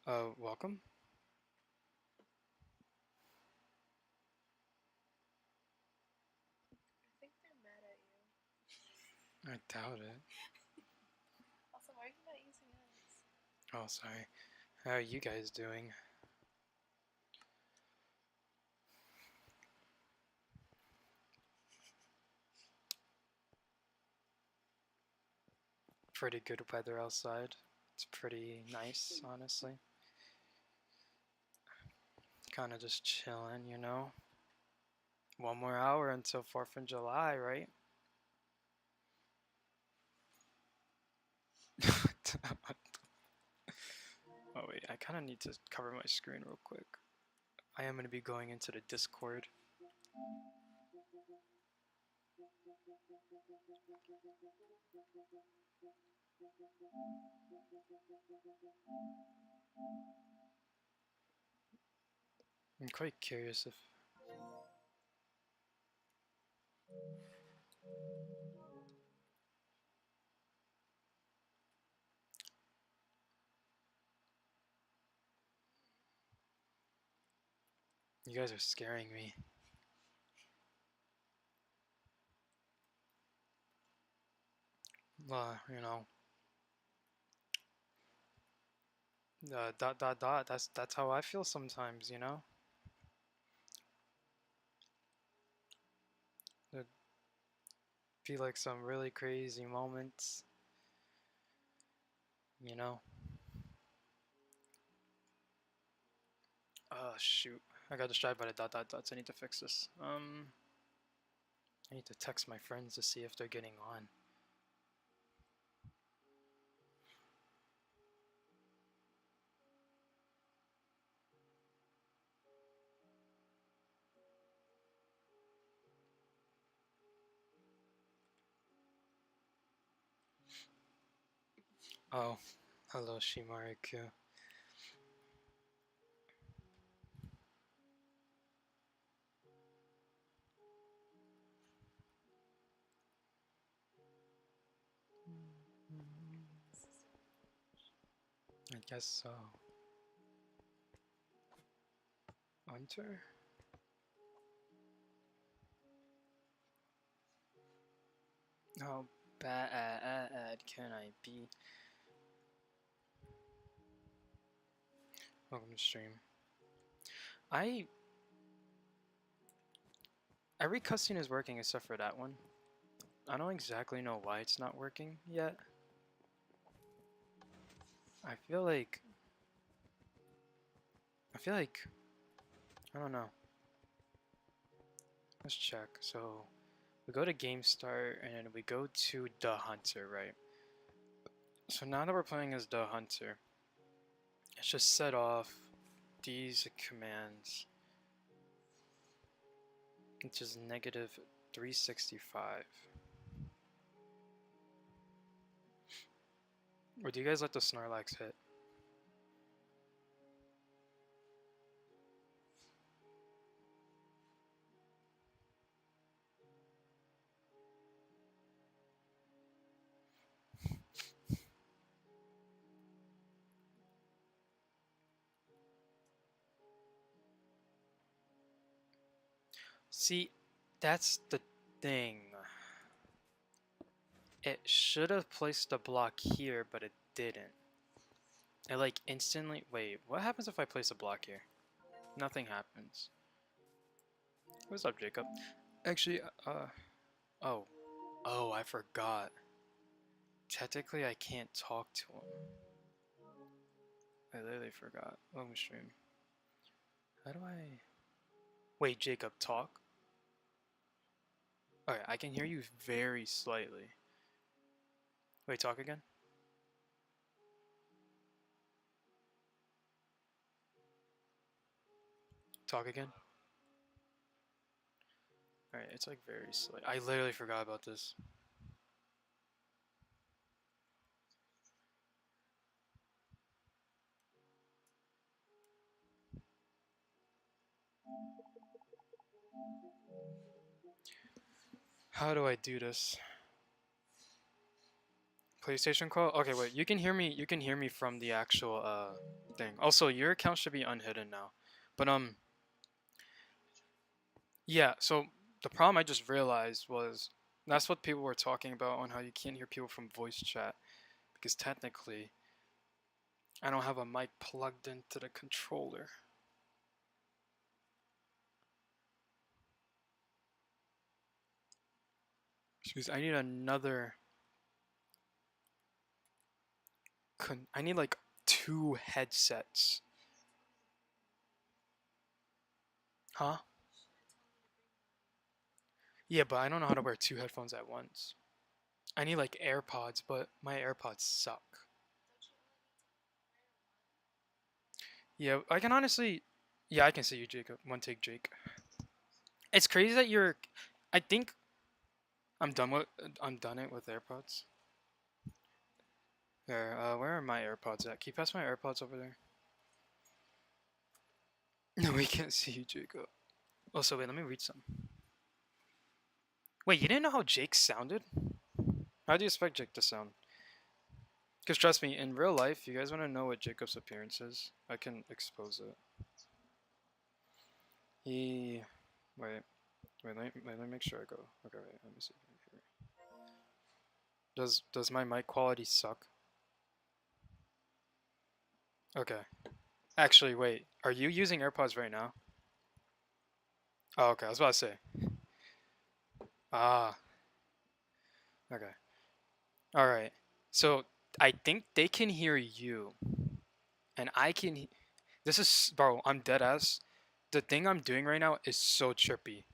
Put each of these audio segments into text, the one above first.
Welcome. I think they're mad at you. I doubt it. Also, why are you not using us? Oh, sorry. How are you guys doing? Pretty good weather outside. It's pretty nice, honestly. Kind of just chilling, you know? One more hour until 4th of July, right? Oh, wait, I kind of need to cover my screen real quick. I am going to be going into the Discord. I'm quite curious if you guys are scaring me. You know, dot dot dot. That's how I feel sometimes, you know. There'd be like some really crazy moments, you know. Shoot. I got distracted by the dot dot dots. I need to fix this. I need to text my friends to see if they're getting on. Oh, hello Shimariku. I guess so. Hunter? How bad can I be? Welcome to stream. Every cutscene is working except for that one. I don't exactly know why it's not working yet. I feel like I don't know. Let's check. So we go to game start and then we go to the hunter, right? So now that we're playing as the hunter, let's just set off these commands, which is negative 365. Or do you guys let the Snorlax hit? See, that's the thing. It should have placed a block here, but it didn't. It like instantly. Wait, what happens if I place a block here? Nothing happens. What's up, Jacob? Actually, oh. Oh, I forgot. Technically, I can't talk to him. I literally forgot. Welcome stream. How do I... Wait, Jacob, talk? Okay, I can hear you very slightly. Wait, talk again? Talk again? Alright, it's like very slight. I literally forgot about this. How do I do this? PlayStation call? Okay, wait. You can hear me. You can hear me from the actual thing. Also, your account should be unhidden now. But yeah. So the problem I just realized was that's what people were talking about on how you can't hear people from voice chat because technically I don't have a mic plugged into the controller. Excuse. I need another. I need like 2 headsets. Huh? Yeah, but I don't know how to wear 2 headphones at once. I need like AirPods, but my AirPods suck. Yeah, I can honestly. Yeah, I can see you, Jacob. One take, Jake. It's crazy that you're. I think I'm done with. I'm done it with AirPods. There. Where are my AirPods at? Can you pass my AirPods over there? No, we can't see you, Jacob. Oh, so wait. Let me read some. Wait, you didn't know how Jake sounded? How do you expect Jake to sound? Because trust me, in real life, you guys want to know what Jacob's appearance is? I can expose it. He. Wait. Let me make sure I go. Okay, wait. Let me see. Here. Does my mic quality suck? Okay. Actually, wait. Are you using AirPods right now? Oh, okay. I was about to say. Ah. Okay. All right. So I think they can hear you, and I can. This is bro. I'm dead ass. The thing I'm doing right now is so trippy.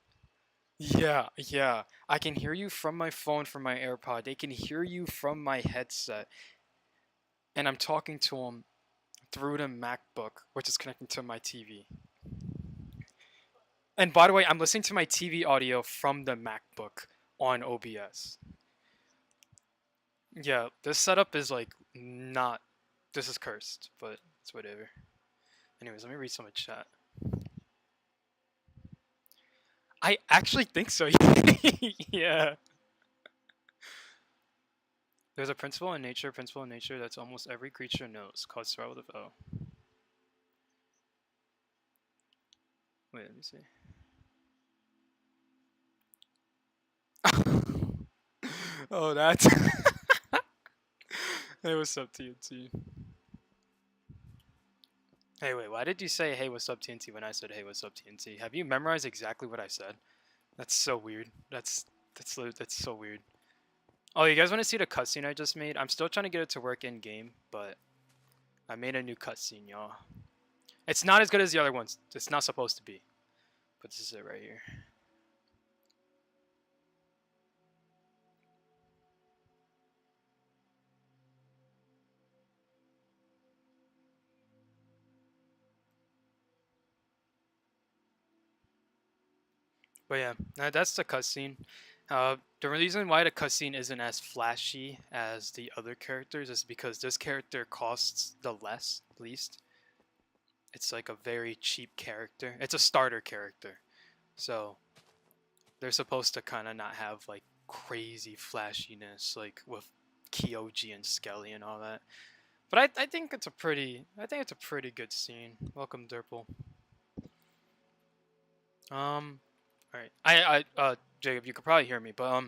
Yeah, yeah. I can hear you from my phone, from my AirPod. They can hear you from my headset, and I'm talking to them through the MacBook, which is connecting to my TV. And by the way, I'm listening to my TV audio from the MacBook on OBS. Yeah, this setup is like not. This is cursed, but it's whatever. Anyways, let me read some of the chat. I actually think so. Yeah. There's a principle in nature that's almost every creature knows, called survival of O. Wait, let me see. Oh, that's. Hey, what's up, TNT? Hey, wait, why did you say hey, what's up, TNT when I said hey, what's up, TNT? Have you memorized exactly what I said? That's so weird. That's so weird. Oh, you guys want to see the cutscene I just made? I'm still trying to get it to work in game, but I made a new cutscene, y'all. It's not as good as the other ones. It's not supposed to be, but this is it right here. But yeah, that's the cutscene. The reason why the cutscene isn't as flashy as the other characters is because this character costs the least. It's like a very cheap character. It's a starter character, so they're supposed to kind of not have like crazy flashiness like with Kyoji and Skelly and all that. But I think it's a pretty good scene. Welcome, Derpel. All right. Jacob, you could probably hear me, but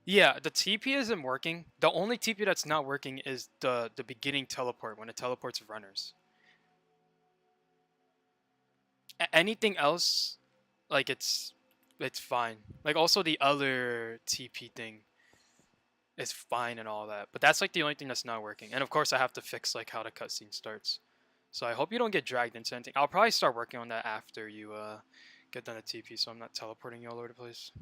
yeah, the TP isn't working. The only TP that's not working is the beginning teleport when it teleports runners. Anything else, like it's fine. Like also the other TP thing is fine and all that, but that's like the only thing that's not working. And of course, I have to fix like how the cutscene starts. So I hope you don't get dragged into anything. I'll probably start working on that after you get done at TP, so I'm not teleporting you all over the place.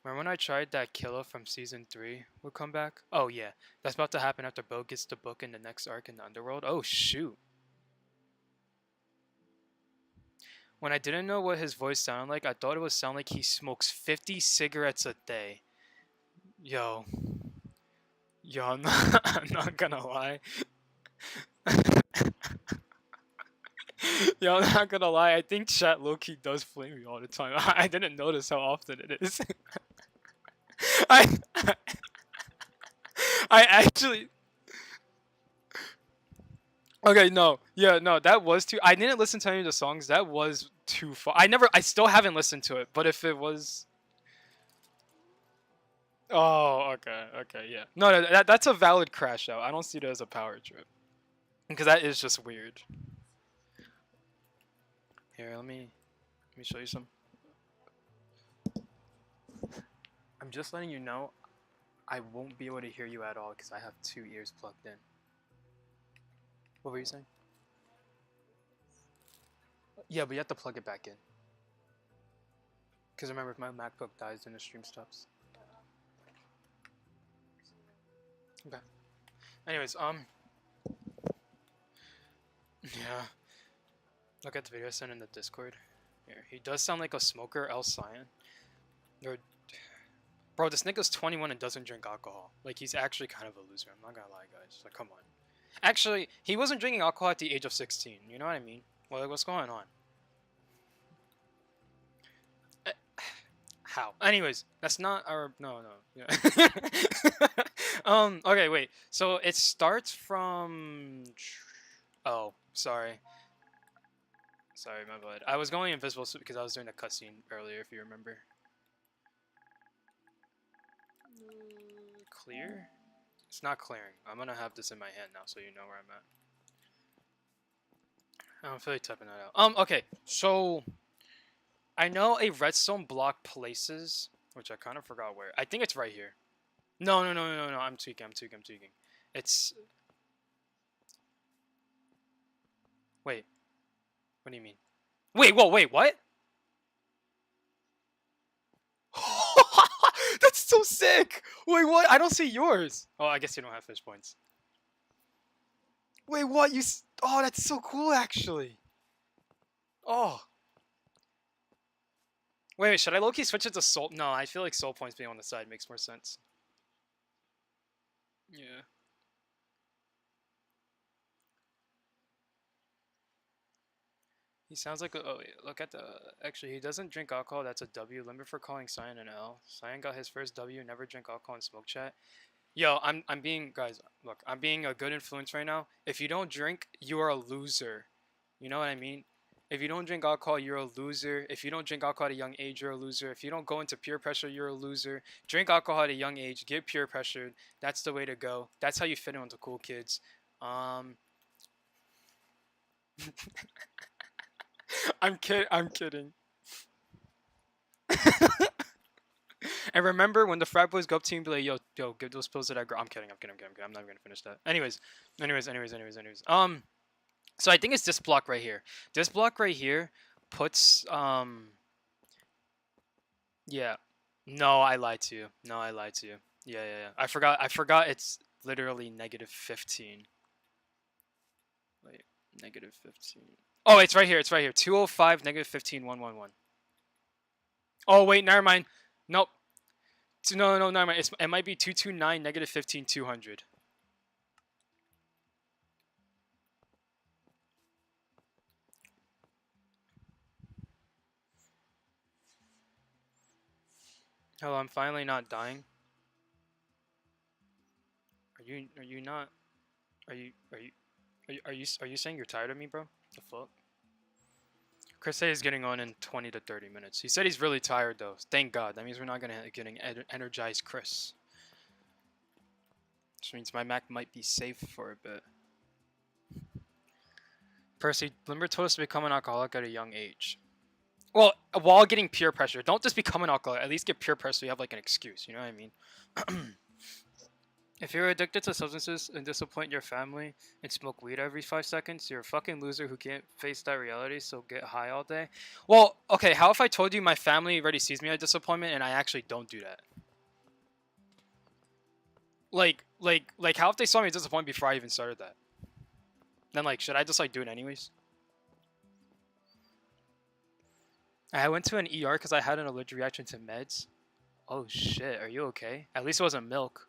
Remember when I tried that Killa from season 3 would come back? Oh yeah, that's about to happen after Bo gets the book in the next arc in the Underworld. Oh shoot. When I didn't know what his voice sounded like, I thought it would sound like he smokes 50 cigarettes a day. Yo, I'm not gonna lie. Yo, I'm not gonna lie. I think chat low-key does flame me all the time. I didn't notice how often it is. I I actually. Okay, no, yeah, no, that was too. I didn't listen to any of the songs. That was too far. I still haven't listened to it. But if it was, oh, okay, okay, yeah. No, no, that's a valid crash out. I don't see it as a power trip because that is just weird. Here, let me show you some. I'm just letting you know, I won't be able to hear you at all because I have two ears plugged in. What were you saying? Yeah, but you have to plug it back in. Because remember, if my MacBook dies, then the stream stops. Okay. Anyways, yeah. Look at the video I sent in the Discord. Here, he does sound like a smoker, L Cyan. Bro, this nigga's 21 and doesn't drink alcohol. Like, he's actually kind of a loser. I'm not gonna lie, guys. Like, come on. Actually, he wasn't drinking alcohol at the age of 16. You know what I mean? Well, like, what's going on? How? Anyways, that's not our. No, no. Yeah. Okay, wait. So it starts from. Oh, sorry. Sorry, my bad. I was going invisible because I was doing a cutscene earlier, if you remember. Clear? It's not clearing. I'm gonna have this in my hand now so you know where I'm at. I don't feel like typing that out. Okay, so I know a redstone block places, which I kind of forgot where. I think it's right here. No, no, no, no, no. I'm tweaking. I'm tweaking. I'm tweaking. It's. Wait. What do you mean? Wait. Whoa. Wait. What? That's so sick. Wait. What? I don't see yours. Oh, I guess you don't have fish points. Wait. What? Oh, that's so cool. Actually. Oh. Wait. Should I low-key switch it to soul? No. I feel like soul points being on the side makes more sense. Yeah. He sounds like oh wait, look at the actually he doesn't drink alcohol. That's a W. Limit for calling Cyan an L. Cyan got his first W. Never drink alcohol in smoke chat. Yo, I'm being guys. Look, I'm being a good influence right now. If you don't drink, you are a loser. You know what I mean? If you don't drink alcohol, you're a loser. If you don't drink alcohol at a young age, you're a loser. If you don't go into peer pressure, you're a loser. Drink alcohol at a young age. Get peer pressured. That's the way to go. That's how you fit in with the cool kids. I'm kidding. I'm kidding. And remember when the frat boys go up to you and be like, yo, give those pills to that girl. I'm kidding. I'm kidding. I'm kidding. I'm not even gonna finish that. Anyways. So I think it's this block right here. This block right here puts yeah. No, I lied to you. No, I lied to you. Yeah. I forgot it's literally -15. Wait, -15. Oh, it's right here. It's right here. 205 -15 111. Oh wait, never mind. Nope. No, never mind. It might be 229 -15 200. Hello, I'm finally not dying. Are you not? Are you saying you're tired of me, bro? The fuck? Chris said he's getting on in 20 to 30 minutes. He said he's really tired though. Thank God. That means we're not gonna getting energized Chris. Which means my Mac might be safe for a bit. Percy, Limber told us to become an alcoholic at a young age. Well, while getting peer pressure. Don't just become an alcoholic. At least get peer pressure so you have like an excuse. You know what I mean? If you're addicted to substances and disappoint your family and smoke weed every 5 seconds, you're a fucking loser who can't face that reality, so get high all day. Well, okay, how if I told you my family already sees me as disappointment and I actually don't do that? Like how if they saw me as disappointment before I even started that? Then like, should I just like do it anyways? I went to an ER because I had an allergic reaction to meds. Oh shit, are you okay? At least it wasn't milk.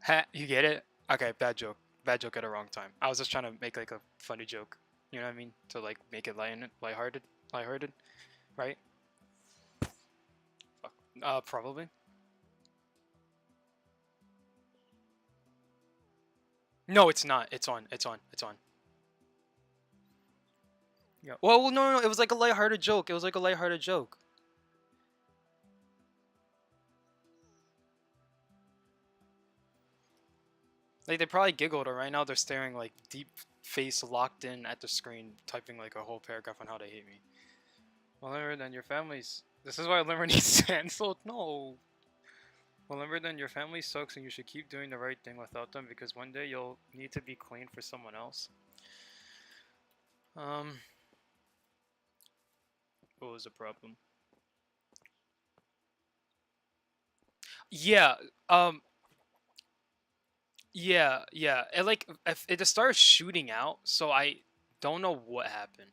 Ha, you get it? Okay, bad joke. Bad joke at a wrong time. I was just trying to make like a funny joke. You know what I mean? To like make it lighthearted, right? Fuck. Probably. No, it's not. It's on. It's on. It's on. Yeah. Well, no, no, no. It was like a lighthearted joke. It was like a lighthearted joke. Like they probably giggled, or right now they're staring like deep face locked in at the screen, typing like a whole paragraph on how they hate me. Well, remember then your family's. This is why Limber needs canceled. No. Well, remember then your family sucks, and you should keep doing the right thing without them because one day you'll need to be clean for someone else. What was the problem? Yeah. Yeah, yeah. It like it just started shooting out, so I don't know what happened.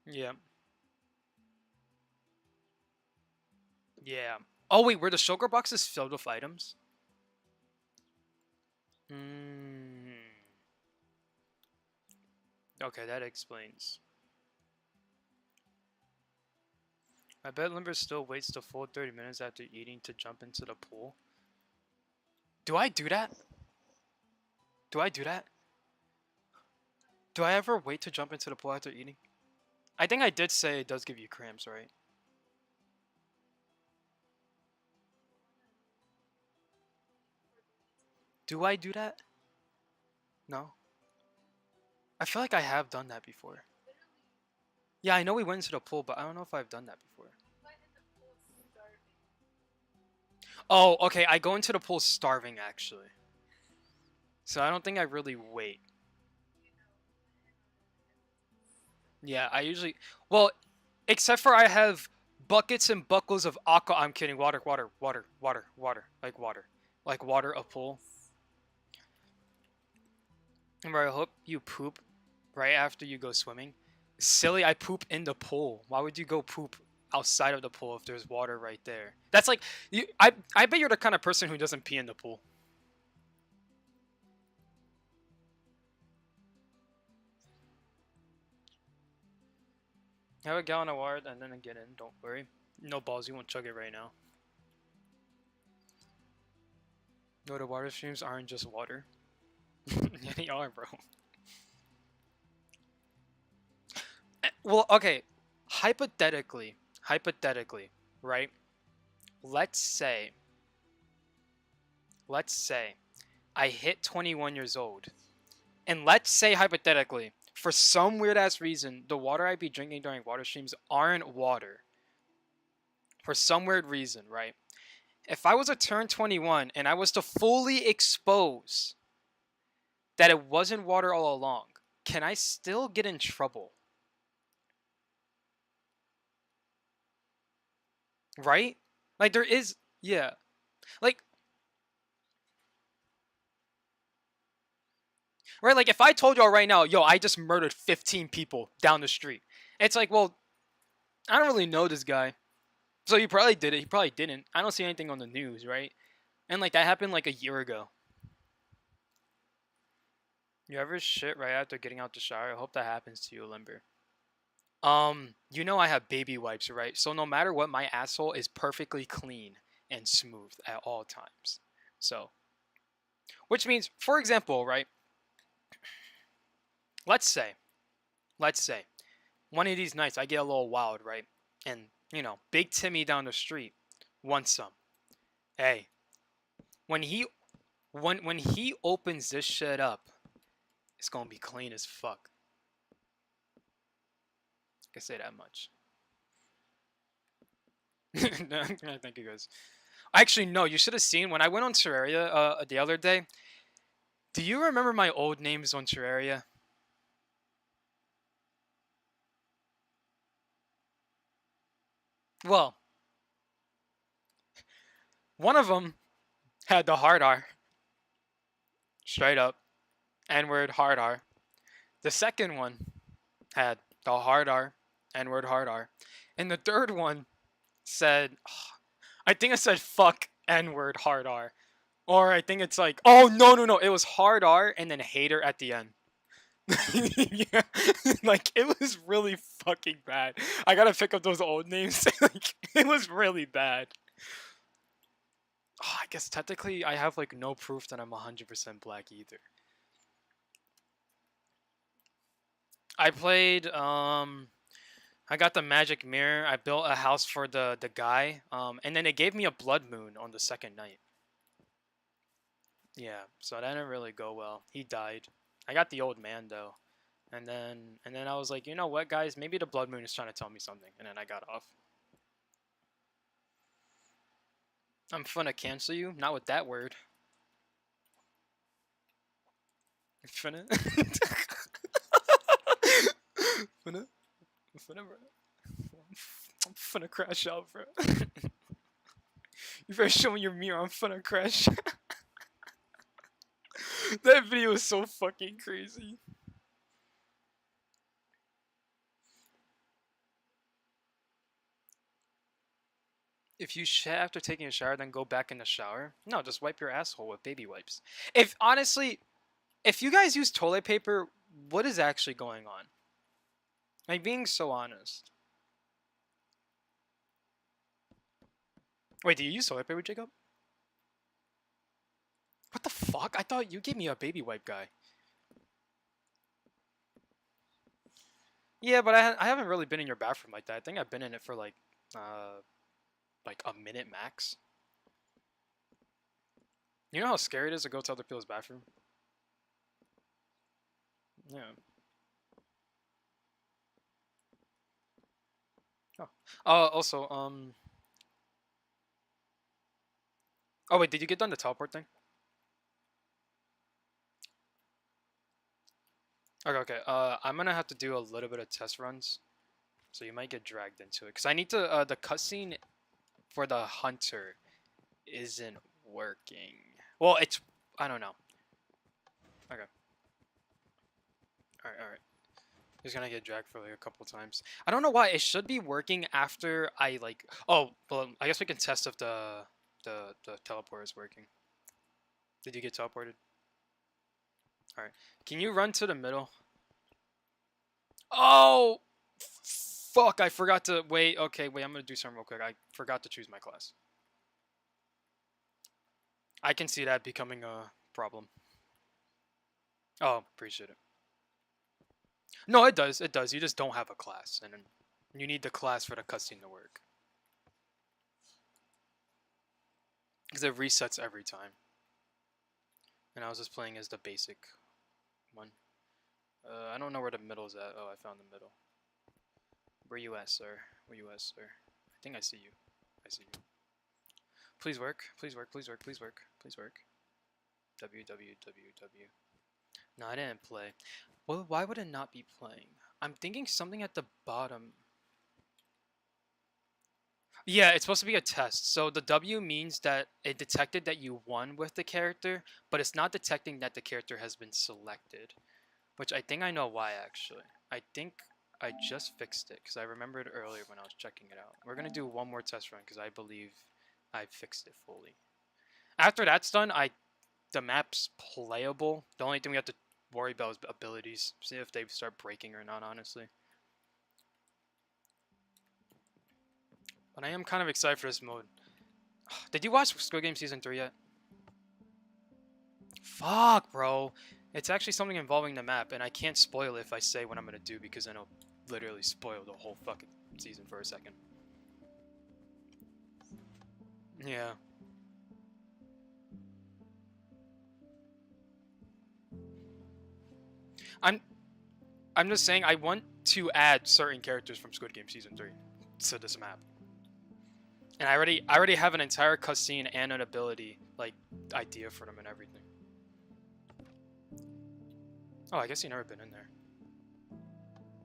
Yeah. Yeah. Oh wait, were the sugar boxes filled with items? Hmm. Okay, that explains. I bet Limber still waits the full 30 minutes after eating to jump into the pool. Do I do that? Do I do that? Do I ever wait to jump into the pool after eating? I think I did say it does give you cramps, right? Do I do that? No. I feel like I have done that before. Yeah, I know we went into the pool, but I don't know if I've done that before. Oh, okay, I go into the pool starving actually. So I don't think I really wait. Yeah, I usually well, except for I have buckets and buckles of aqua. I'm kidding. Water, water, water, water, water. Like water a pool. Remember, I hope you poop right after you go swimming. Silly, I poop in the pool. Why would you go poop outside of the pool if there's water right there? That's like you. I bet you're the kind of person who doesn't pee in the pool. Have a gallon of water and then get in. Don't worry. No balls. You won't chug it right now. No, the water streams aren't just water. Yeah, they are, bro. Well, okay. Hypothetically, right? Let's say, let's say, I hit 21 years old, and let's say hypothetically, for some weird ass reason, the water I'd be drinking during water streams aren't water. For some weird reason, right? If I was to turn 21 and I was to fully expose that it wasn't water all along, can I still get in trouble? Right? Like there is, yeah. Like, right? Like if I told y'all right now, yo, I just murdered 15 people down the street. It's like, well, I don't really know this guy. So he probably did it. He probably didn't. I don't see anything on the news, right? And like that happened like a year ago. You ever shit right after getting out the shower? I hope that happens to you, Limber. You know I have baby wipes, right? So no matter what, my asshole is perfectly clean and smooth at all times. So, which means, for example, right? Let's say, let's say, one of these nights I get a little wild, right? And you know, Big Timmy down the street wants some. Hey, when he when he opens this shit up, it's gonna be clean as fuck. I can say that much. I think it goes. Actually, no. You should have seen when I went on Terraria the other day. Do you remember my old names on Terraria? Well, one of them had the hard R, straight up, N-word hard R. The second one had the hard R, N-word hard R, and the third one said, I think it said fuck N-word hard R, or I think it's like, oh no no no, it was hard R and then hater at the end. Yeah, like it was really fucking bad. I gotta pick up those old names. Like it was really bad. Oh, I guess technically I have like no proof that I'm 100% black either. I played I got the magic mirror. I built a house for the guy. And then it gave me a blood moon on the second night. Yeah, so that didn't really go well. He died. I got the old man though. And then I was like, you know what, guys? Maybe the blood moon is trying to tell me something. And then I got off. I'm finna cancel you. Not with that word. Finna. finna. Finna, bro. I'm finna crash out, bro. You better show me your mirror. I'm finna crash. That video is so fucking crazy. If you shat after taking a shower, then go back in the shower. No, just wipe your asshole with baby wipes. If honestly, if you guys use toilet paper, what is actually going on? Like, being so honest. Wait, do you use toilet paper, Jacob? What the fuck? I thought you gave me a baby wipe guy. Yeah, but I haven't really been in your bathroom like that. I think I've been in it for like a minute max. You know how scary it is to go to other people's bathroom? Yeah. Oh. Also, oh wait, did you get done the teleport thing? Okay. I'm gonna have to do a little bit of test runs, so you might get dragged into it. Cause I need to. The cutscene for the hunter isn't working. Well, I don't know. Okay. Alright. He's gonna get dragged for like a couple times. I don't know why. It should be working after I like. Oh, well, I guess we can test if the teleport is working. Did you get teleported? Alright. Can you run to the middle? Oh! Fuck, I forgot to... Wait, okay, wait, I'm gonna do something real quick. I forgot to choose my class. I can see that becoming a problem. Oh, appreciate it. No, it does. It does. You just don't have a class, and you need the class for the cutscene to work. Because it resets every time. And I was just playing as the basic one. I don't know where the middle is at. Oh, I found the middle. Where you at, sir? Where you at, sir? I think I see you. I see you. Please work. Please work. Please work. Please work. Please work. www. No, I didn't play. Well, why would it not be playing? I'm thinking something at the bottom. Yeah, it's supposed to be a test. So the W means that it detected that you won with the character, but it's not detecting that the character has been selected. Which I think I know why, actually. I think I just fixed it, because I remembered earlier when I was checking it out. We're going to do one more test run, because I believe I fixed it fully. After that's done, the map's playable. The only thing we have to worry about is abilities. See if they start breaking or not, honestly. But I am kind of excited for this mode. Did you watch Squid Game Season 3 yet? Fuck, bro. It's actually something involving the map, and I can't spoil it if I say what I'm gonna do, because then it'll literally spoil the whole fucking season for a second. Yeah. I'm just saying I want to add certain characters from Squid Game Season 3 to this map. And I already have an entire cutscene and an ability, like, idea for them and everything. Oh, I guess you've never been in there.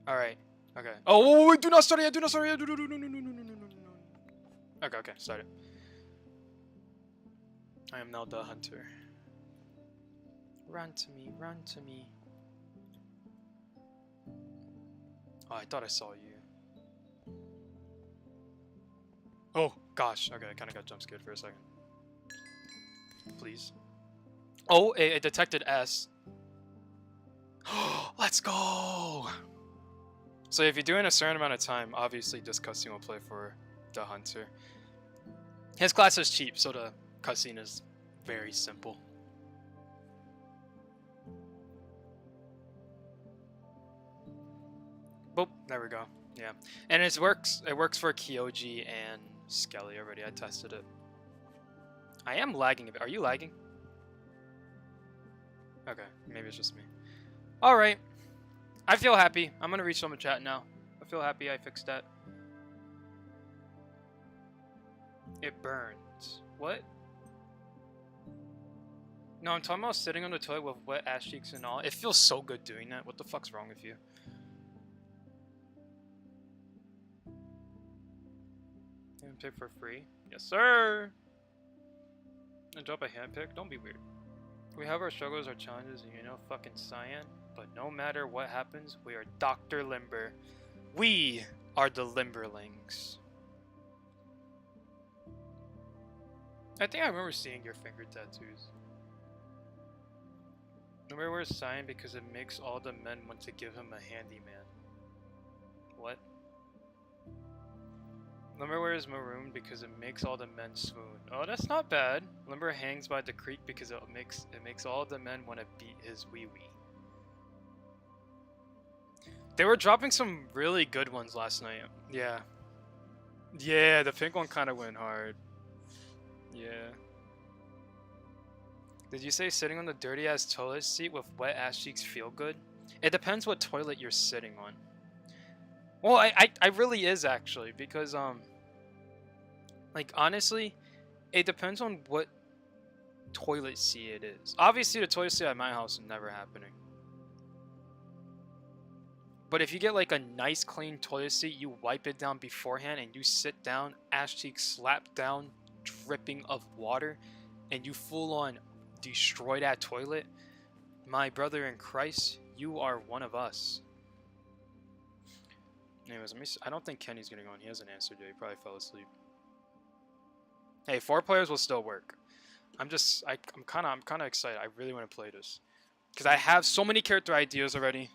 Alright. Okay. Oh, wait, do not start it yet, do not start it yet. No. Okay, start it. I am now the hunter. Run to me, run to me. Oh, I thought I saw you. Oh, gosh. Okay, I kind of got jump scared for a second. Please. Oh, it detected S. Let's go! So if you're doing a certain amount of time, obviously this cutscene will play for the hunter. His class is cheap, so the cutscene is very simple. Boop, there we go. Yeah, and it works. It works for Kyoji and Skelly already. I tested it. I am lagging a bit. Are you lagging? Okay, maybe it's just me. All right, I feel happy. I'm gonna reach on the chat now. I feel happy I fixed that. It burns. What? No, I'm talking about sitting on the toilet with wet ass cheeks and all. It feels so good doing that. What the fuck's wrong with you? Handpick for free? Yes, sir! And drop a handpick? Don't be weird. We have our struggles, our challenges, and you know fucking Cyan. But no matter what happens, we are Dr. Limber. We are the Limberlings. I think I remember seeing your finger tattoos. Limber wears Cyan because it makes all the men want to give him a handyman. What? Limber wears maroon because it makes all the men swoon. Oh, that's not bad. Limber hangs by the creek because it makes all the men want to beat his wee wee. They were dropping some really good ones last night. Yeah. Yeah, the pink one kind of went hard. Yeah. Did you say sitting on the dirty ass toilet seat with wet ass cheeks feel good? It depends what toilet you're sitting on. Well, I really is actually, because like honestly, it depends on what toilet seat it is. Obviously the toilet seat at my house is never happening. But if you get like a nice clean toilet seat, you wipe it down beforehand and you sit down, ass cheeks slapped down, dripping of water, and you full on destroy that toilet, my brother in Christ, you are one of us. Anyways, let me see. I don't think Kenny's getting on. He hasn't answered yet. He probably fell asleep. Hey, 4 players will still work. I'm kind of excited. I really want to play this because I have so many character ideas already.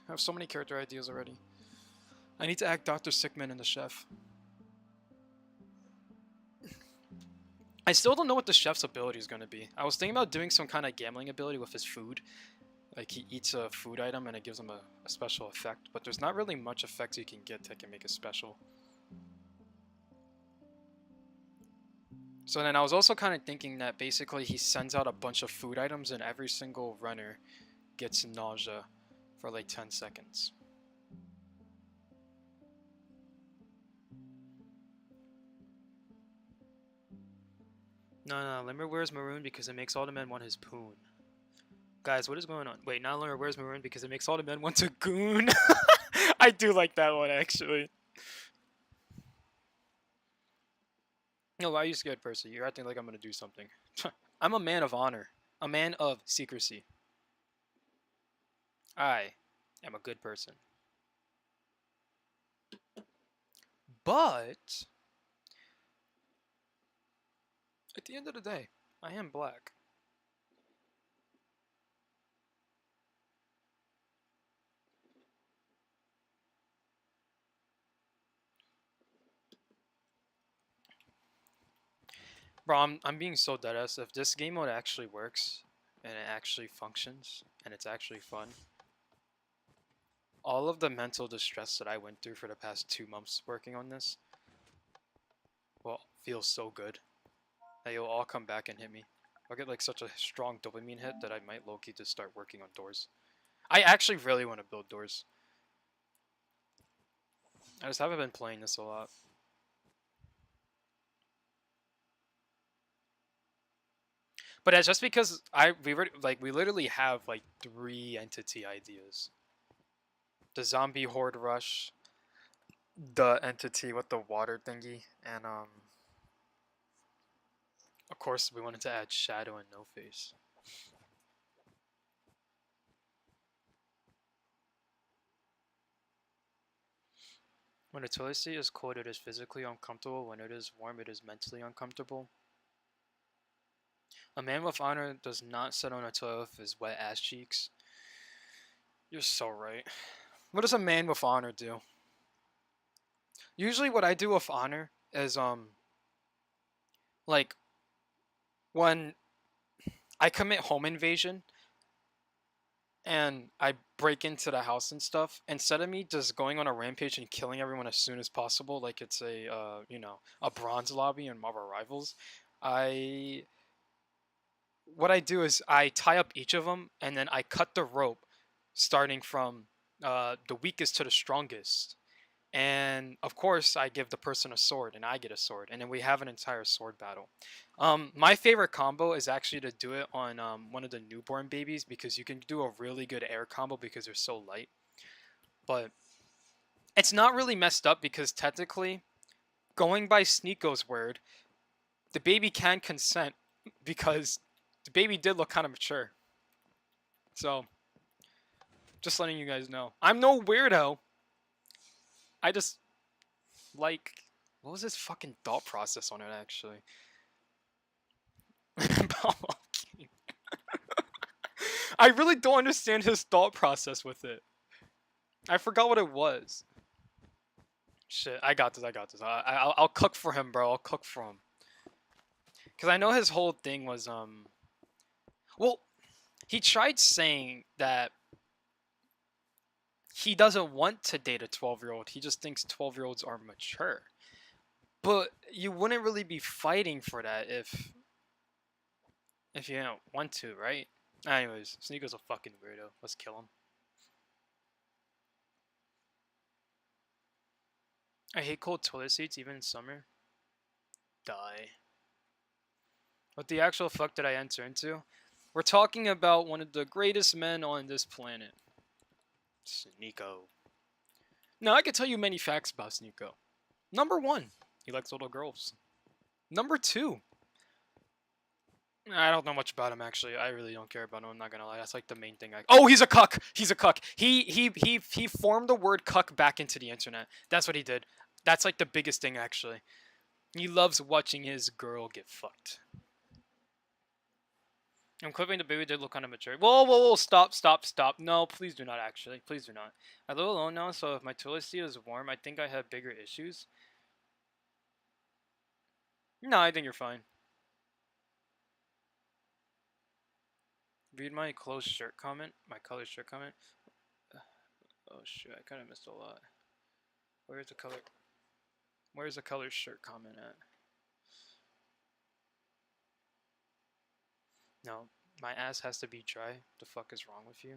I need to act Dr. Sickman and the chef. I still don't know what the chef's ability is going to be. I was thinking about doing some kind of gambling ability with his food. Like he eats a food item and it gives him a special effect. But there's not really much effects you can get that can make it special. So then I was also kind of thinking that basically he sends out a bunch of food items and every single runner gets nausea for like 10 seconds. No, Limber wears maroon because it makes all the men want his poon. Guys, what is going on? Wait, not Limber wears maroon because it makes all the men want to goon. I do like that one, actually. No, why are you scared, Percy? You're acting like I'm gonna do something. I'm a man of honor. A man of secrecy. I am a good person. But at the end of the day, I am black. Bro, I'm being so deadass. If this game mode actually works, and it actually functions, and it's actually fun, all of the mental distress that I went through for the past 2 months working on this will feel so good that you'll all come back and hit me. I'll get like such a strong dopamine hit that I might low-key just start working on doors. I actually really want to build doors. I just haven't been playing this a lot. But it's just because we literally have like 3 entity ideas. The zombie horde rush, the entity with the water thingy, and of course we wanted to add Shadow and No Face. When a toilet seat is cold, it is physically uncomfortable. When it is warm, it is mentally uncomfortable. A man with honor does not sit on a toilet with his wet ass cheeks. You're so right. What does a man with honor do? Usually what I do with honor is, like, when I commit home invasion and I break into the house and stuff, instead of me just going on a rampage and killing everyone as soon as possible, like it's a a bronze lobby in Marvel Rivals, I what I do is I tie up each of them and then I cut the rope, starting from the weakest to the strongest. And of course, I give the person a sword, and I get a sword, and then we have an entire sword battle. My favorite combo is actually to do it on one of the newborn babies because you can do a really good air combo because they're so light. But it's not really messed up because technically, going by Sneeko's word, the baby can consent because the baby did look kind of mature. So, just letting you guys know. I'm no weirdo. I just like. What was his fucking thought process on it actually? I really don't understand his thought process with it. I forgot what it was. Shit, I got this. I got this. I'll cook for him, bro. I'll cook for him. Cause I know his whole thing was well, he tried saying that he doesn't want to date a 12-year-old. He just thinks 12-year-olds are mature. But you wouldn't really be fighting for that if you don't want to, right? Anyways, Sneako's a fucking weirdo. Let's kill him. I hate cold toilet seats even in summer. Die. What the actual fuck did I enter into? We're talking about one of the greatest men on this planet. Sneeko. Now, I could tell you many facts about Sneeko. Number 1, he likes little girls. Number 2, I don't know much about him actually. I really don't care about him. I'm not gonna lie. That's like the main thing. Oh, he's a cuck. He's a cuck. He formed the word cuck back into the internet. That's what he did. That's like the biggest thing actually. He loves watching his girl get fucked. I'm clipping the baby did look kind of mature. Whoa, whoa, whoa, stop, stop, stop. No, please do not actually. Please do not. I live alone now, so if my toilet seat is warm, I think I have bigger issues. No, I think you're fine. Read my closed shirt comment. My colored shirt comment. Oh shit, I kind of missed a lot. Where's the color? Where's the colored shirt comment at? No, my ass has to be dry. The fuck is wrong with you?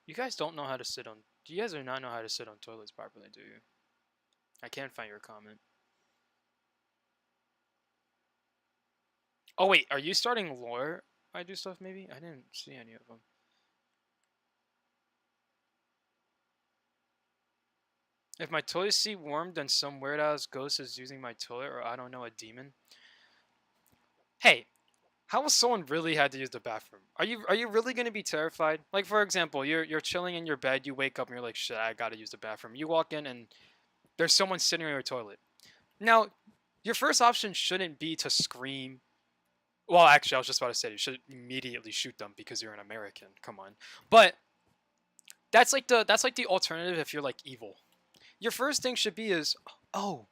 You guys don't know how to sit on. You guys do not know how to sit on toilets properly, do you? I can't find your comment. Oh wait, are you starting lore? I do stuff maybe? I didn't see any of them. If my toilet seat warmed, then some weird ass ghost is using my toilet, or I don't know, a demon. Hey, how has someone really had to use the bathroom? Are you really gonna be terrified? Like for example, you're chilling in your bed, you wake up and you're like, shit, I gotta use the bathroom. You walk in and there's someone sitting on your toilet. Now, your first option shouldn't be to scream. Well, actually, I was just about to say you should immediately shoot them because you're an American. Come on, but that's like the alternative if you're like evil. Your first thing should be is, oh,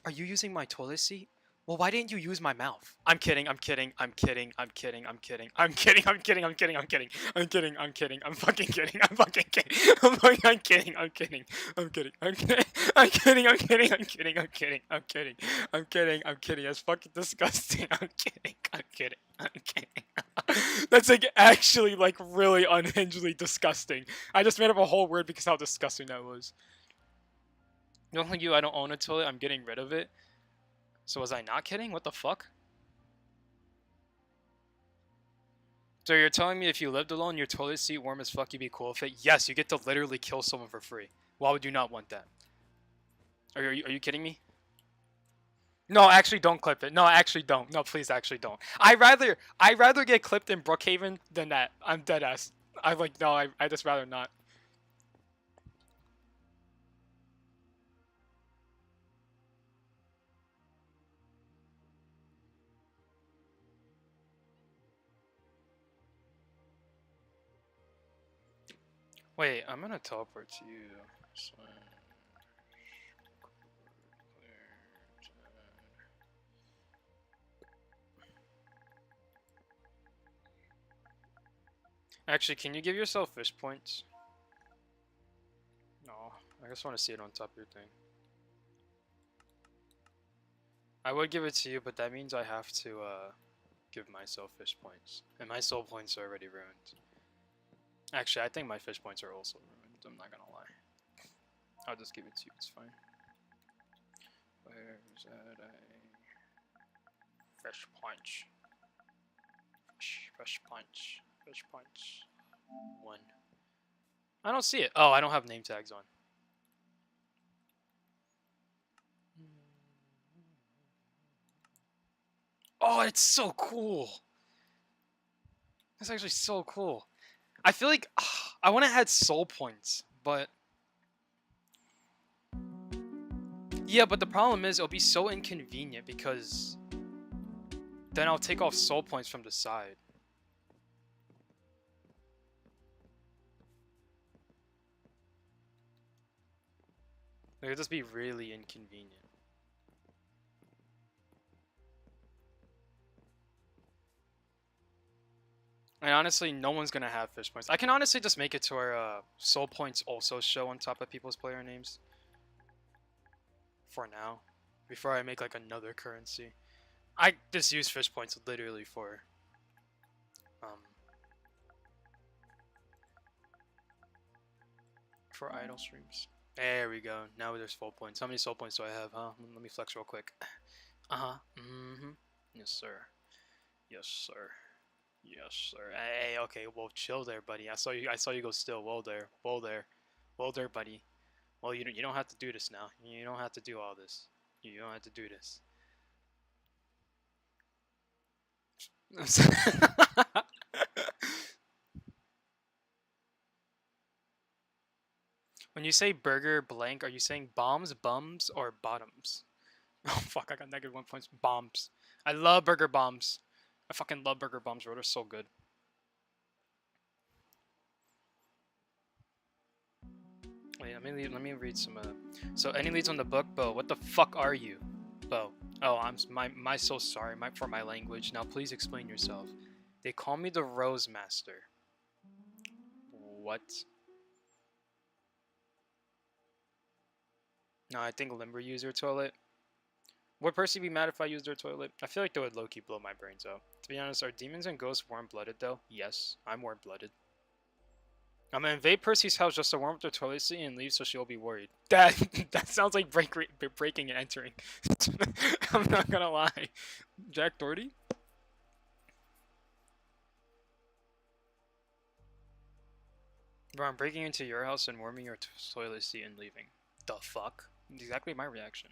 are you using my toilet seat? Well, why didn't you use my mouth? I'm kidding, I'm kidding, I'm kidding, I'm kidding, I'm kidding, I'm kidding, I'm kidding, I'm kidding, I'm kidding, I'm kidding, I'm kidding, I'm fucking kidding, I'm fucking kidding, I'm kidding, I'm kidding, I'm kidding, I'm kidding, I'm kidding, I'm kidding, I'm kidding, I'm kidding, I'm kidding, I'm kidding, I'm kidding, that's fucking disgusting, I'm kidding, I'm kidding, I'm kidding. That's like actually like really unhingedly disgusting. I just made up a whole word because how disgusting that was. Don't like you, I don't own a toilet, I'm getting rid of it. So was I not kidding? What the fuck? So you're telling me if you lived alone, your toilet seat warm as fuck, you'd be cool with it? Yes, you get to literally kill someone for free. Why would you not want that? Are you kidding me? No, actually don't clip it. No, actually don't. No, please actually don't. I rather get clipped in Brookhaven than that. I'm dead ass. I'm like, no, I just rather not. Wait, I'm gonna teleport to you. Actually, can you give yourself fish points? No, I just want to see it on top of your thing. I would give it to you, but that means I have to give myself fish points. And my soul points are already ruined. Actually, I think my fish points are also ruined, I'm not gonna lie. I'll just give it to you, it's fine. Where's that? Fish punch. Fish punch. Fish punch. 1. I don't see it. Oh, I don't have name tags on. Oh, it's so cool. That's actually so cool. I feel like I want to add soul points, but yeah, but the problem is it'll be so inconvenient because then I'll take off soul points from the side. Like, it'll just be really inconvenient. And honestly, no one's gonna have fish points. I can honestly just make it to where soul points also show on top of people's player names. For now. Before I make like another currency. I just use fish points literally for idle streams. There we go. Now there's full points. How many soul points do I have, huh? Let me flex real quick. Uh-huh. Mm-hmm. Yes, sir. Yes, sir. Yes, sir. Hey, okay, well, chill there, buddy. I saw you go still. Whoa there. Whoa there. Whoa there, buddy. Well, you don't have to do this now. You don't have to do all this. You don't have to do this. When you say burger blank, are you saying bombs, bums, or bottoms? Oh fuck, I got negative 1 points. Bombs. I love burger bombs. I fucking love burger bombs, bro. They're so good. Wait, let me read some. So any leads on the book, Bo? What the fuck are you, Bo? Oh, my so sorry, for my language. Now please explain yourself. They call me the Rose Master. What? No, I think Limber used their toilet. Would Percy be mad if I used their toilet? I feel like they would low-key blow my brains out. To be honest, are demons and ghosts warm-blooded though? Yes, I'm warm-blooded. I'm gonna invade Percy's house just to warm up their toilet seat and leave so she'll be worried. That sounds like breaking and entering. I'm not gonna lie. Jack Doherty? Bro, I'm breaking into your house and warming your toilet seat and leaving. The fuck? Exactly my reaction.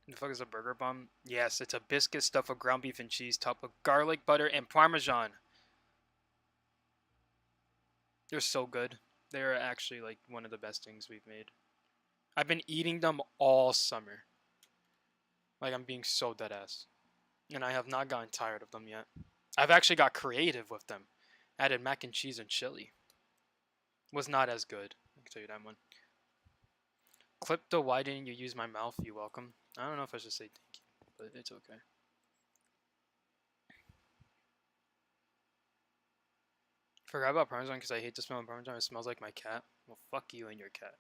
The fuck is a burger bomb? Yes, it's a biscuit stuffed with ground beef and cheese topped with garlic, butter, and parmesan. They're so good. They're actually like one of the best things we've made. I've been eating them all summer. Like, I'm being so deadass. And I have not gotten tired of them yet. I've actually got creative with them. Added mac and cheese and chili. Was not as good. I can tell you that one. Clip the why didn't you use my mouth, you welcome. I don't know if I should say thank you, but it's okay. Forgot about Parmesan because I hate the smell of Parmesan. It smells like my cat. Well, fuck you and your cat.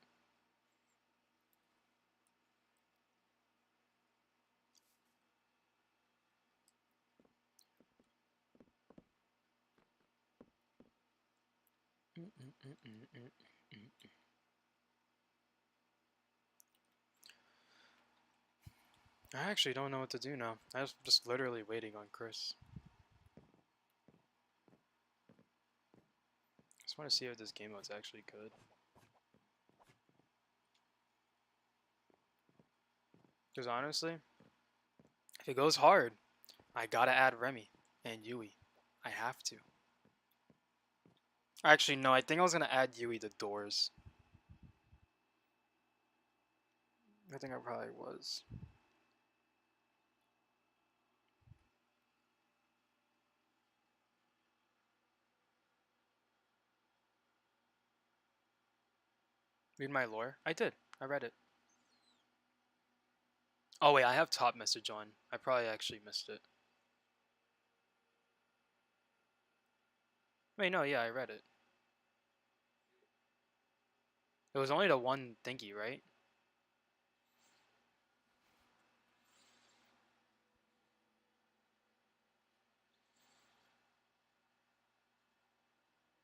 I actually don't know what to do now. I was just literally waiting on Chris. I just want to see if this game mode's actually good. Because honestly, if it goes hard, I gotta add Remy and Yui. I have to. Actually, no, I think I was gonna add Yui to Doors. I think I probably was. Read my lore? I did. I read it. Oh wait, I have top message on. I probably actually missed it. Wait, no, yeah, I read it. It was only the one thingy, right?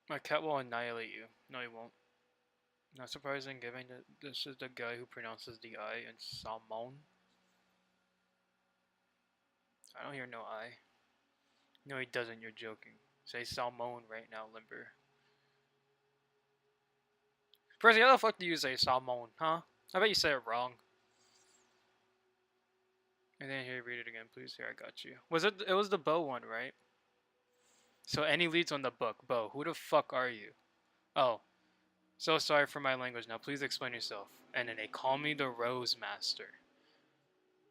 My cat will annihilate you. No, he won't. Not surprising, given that this is the guy who pronounces the I in salmon. I don't hear no I. No, he doesn't. You're joking. Say salmon right now, Limber. Percy, how the fuck do you say salmon, huh? I bet you say it wrong. And then here, read it again, please. Here, I got you. Was it? It was the Bo one, right? So any leads on the book, Bo. Who the fuck are you? Oh, so sorry for my language. Now please explain yourself. And then they call me the Rose Master.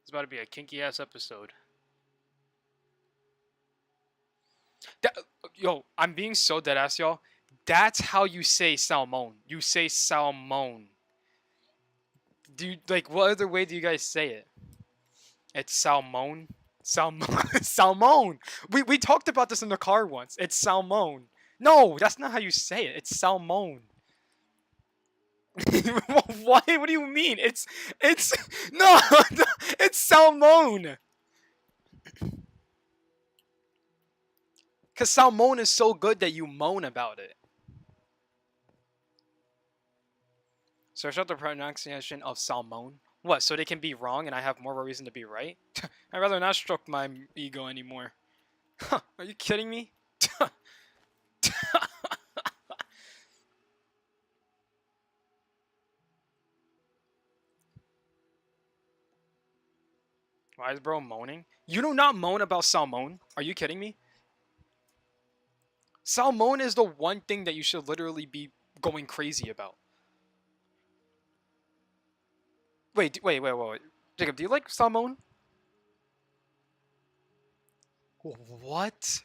It's about to be a kinky ass episode. That, yo, I'm being so dead ass, y'all. That's how you say salmon. You say salmon. Do you, like, what other way do you guys say it? It's salmon. Salmon. Salmon. We talked about this in the car once. It's salmon. No, that's not how you say it. It's salmon. Why? What do you mean? It's no, no, it's salmon. Cause salmon is so good that you moan about it. Search out the pronunciation of salmon. What? So they can be wrong and I have more of a reason to be right? I'd rather not stroke my ego anymore. Are you kidding me? Why is bro moaning? You do not moan about salmon. Are you kidding me? Salmon is the one thing that you should literally be going crazy about. Wait. Jacob, do you like salmon? What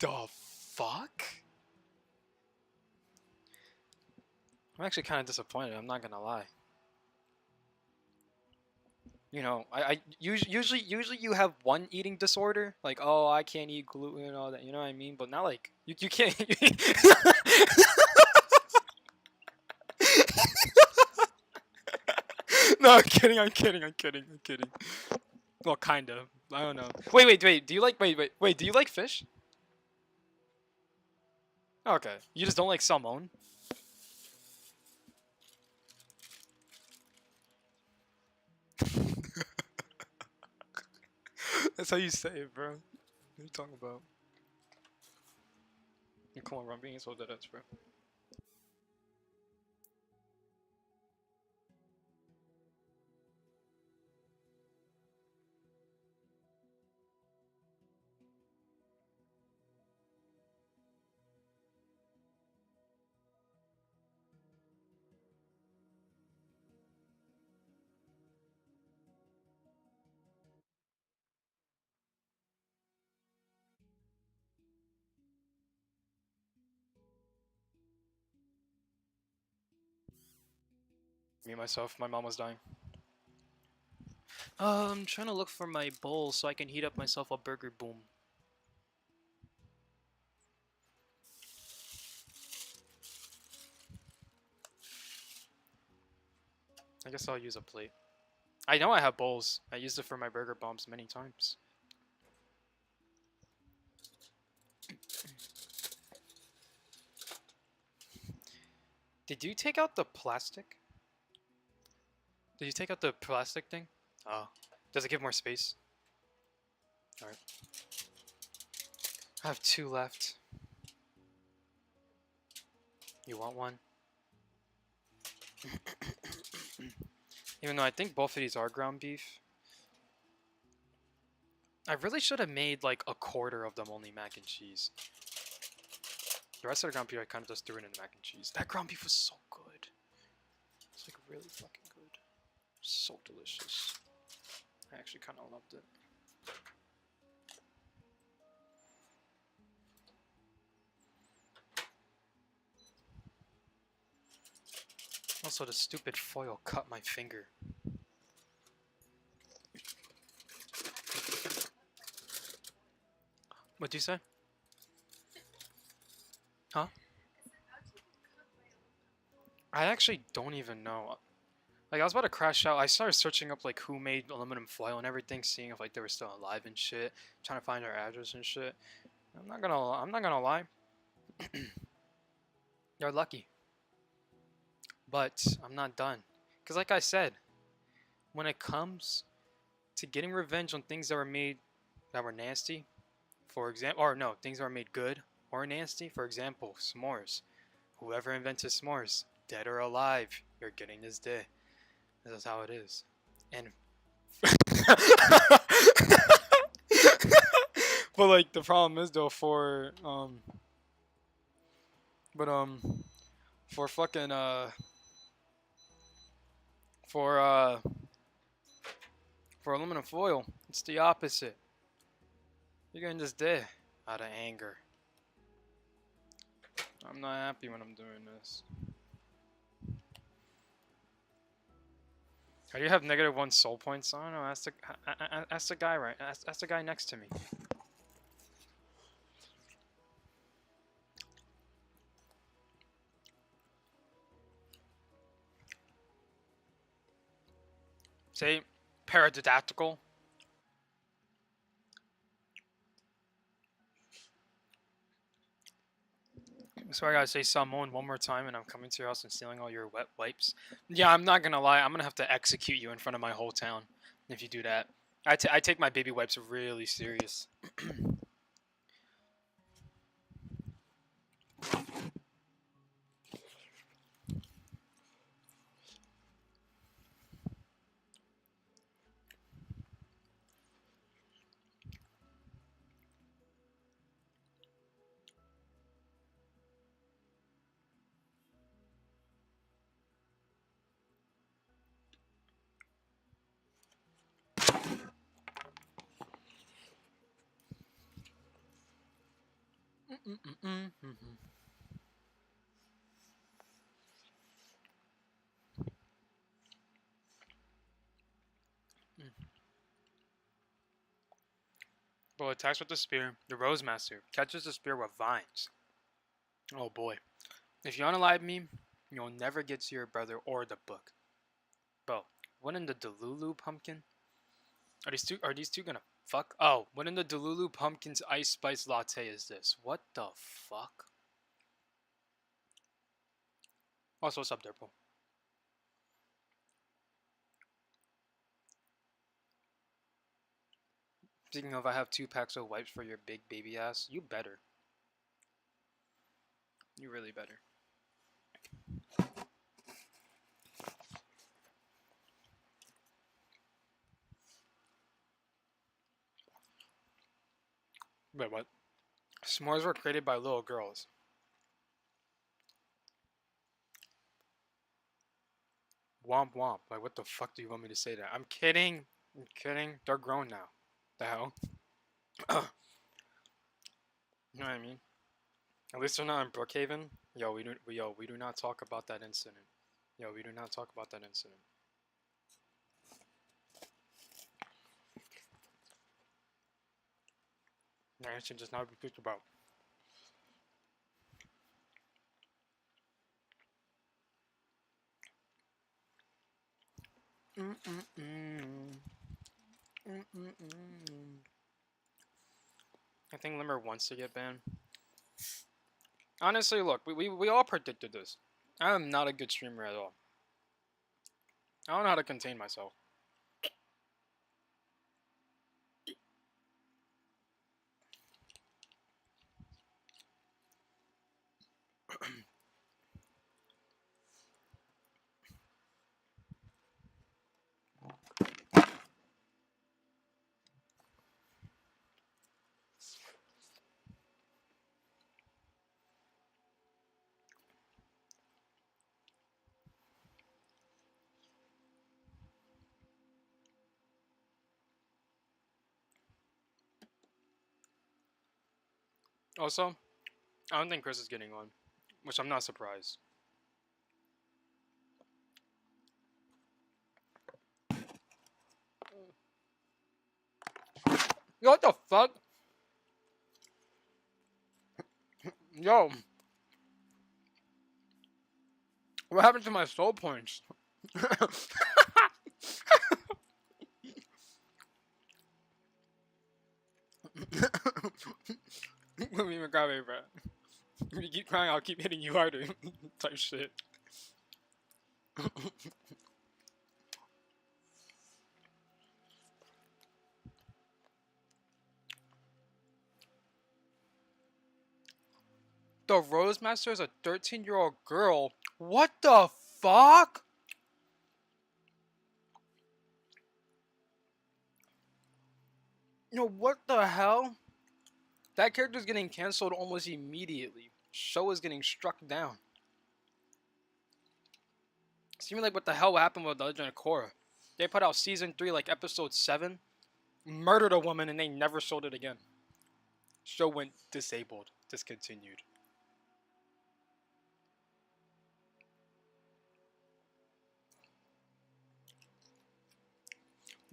the fuck? I'm actually kind of disappointed. I'm not gonna lie. You know, I usually you have one eating disorder, like, oh, I can't eat gluten and all that. You know what I mean? But not like you can't. No, I'm kidding. Well, kind of. I don't know. Wait. Do you like wait? Do you like fish? Okay. You just don't like salmon? That's how you say it, bro. What are you talking about? Come on, bro. I'm being so dead ass, bro. Me myself, my mom was dying. I'm trying to look for my bowl so I can heat up myself a burger boom. I guess I'll use a plate. I know I have bowls. I used it for my burger bombs many times. Did you take out the plastic? Did you take out the plastic thing? Oh. Does it give more space? Alright. I have 2 left. You want one? Even though I think both of these are ground beef. I really should have made like a quarter of them only mac and cheese. The rest of the ground beef I kind of just threw it in the mac and cheese. That ground beef was so good. It's like really fucking good. So delicious. I actually kind of loved it. Also, the stupid foil cut my finger. What'd you say? Huh? I said, how'd you cook my aluminum? I actually don't even know. Like, I was about to crash out. I started searching up, like, who made aluminum foil and everything, seeing if, like, they were still alive and shit, trying to find their address and shit. I'm not gonna lie. You're lucky. But I'm not done. Because, like I said, when it comes to getting revenge on things that were made that were nasty, for example, or no, things that were made good or nasty, for example, s'mores. Whoever invented s'mores, dead or alive, you're getting this day. This is how it is. And but like the problem is though but for fucking for uh for aluminum foil, it's the opposite. You're getting this day out of anger. I'm not happy when I'm doing this. How do you have -1 soul points? I don't know. Ask the guy right. Ask the guy next to me. Say paradidactyl. So I gotta say Salmon one more time, and I'm coming to your house and stealing all your wet wipes. Yeah, I'm not gonna lie. I'm gonna have to execute you in front of my whole town if you do that. I take my baby wipes really serious. Well, attacks with the spear. The Rose Master catches the spear with vines. Oh boy. If you unalive me, you'll never get to your brother or the book. Bro, what in the Delulu pumpkin? Are these two gonna fuck? Oh, what in the Delulu pumpkin's ice spice latte is this? What the fuck? Also, what's up, Derpo? Speaking of, I have 2 packs of wipes for your big baby ass. You better. You really better. Wait, what? S'mores were created by little girls. Womp womp. Like, what the fuck do you want me to say that? I'm kidding. I'm kidding. They're grown now. The hell? You know what I mean? At least they're not in Brookhaven. Yo, we do not talk about that incident. Yo, we do not talk about that incident. That incident does not be talked about. I think Limmer wants to get banned. Honestly, look, we all predicted this. I am not a good streamer at all. I don't know how to contain myself. Also, I don't think Chris is getting on, which I'm not surprised. Yo, what the fuck? Yo. What happened to my soul points? Let me even grab it, bro. If you keep crying, I'll keep hitting you harder. Type shit. The Rosemaster is a 13-year-old girl. What the fuck? No, what the hell? That character's getting cancelled almost immediately. Show is getting struck down. Seeming like what the hell happened with The Legend of Korra. They put out season 3, like episode 7, murdered a woman, and they never showed it again. Show went disabled, discontinued.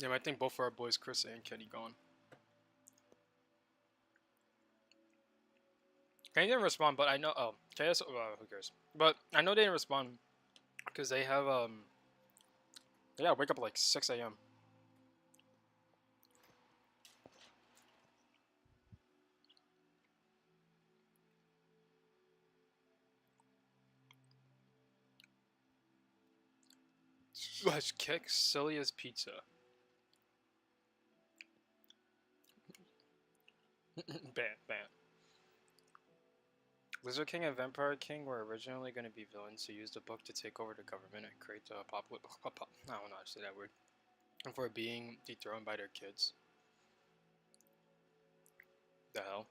Yeah, I think both of our boys, Chris and Kenny, gone. Kenny didn't respond, but I know. Oh, KS. Who cares? But I know they didn't respond because they have They gotta wake up at like 6 a.m. Let's kick silliest pizza. Ban. Lizard King and Vampire King were originally going to be villains who used the book to take over the government and create the I don't know how to say that word. And for being dethroned by their kids. The hell?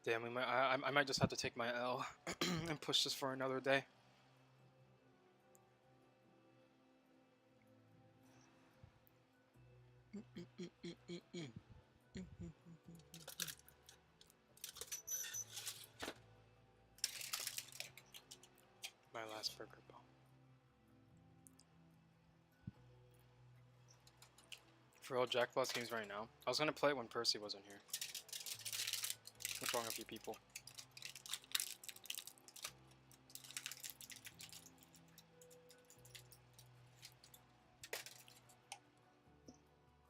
Damn, I might just have to take my L and push this for another day. My last burger ball. For all Jackbox games right now. I was gonna play it when Percy wasn't here. What's wrong with you people?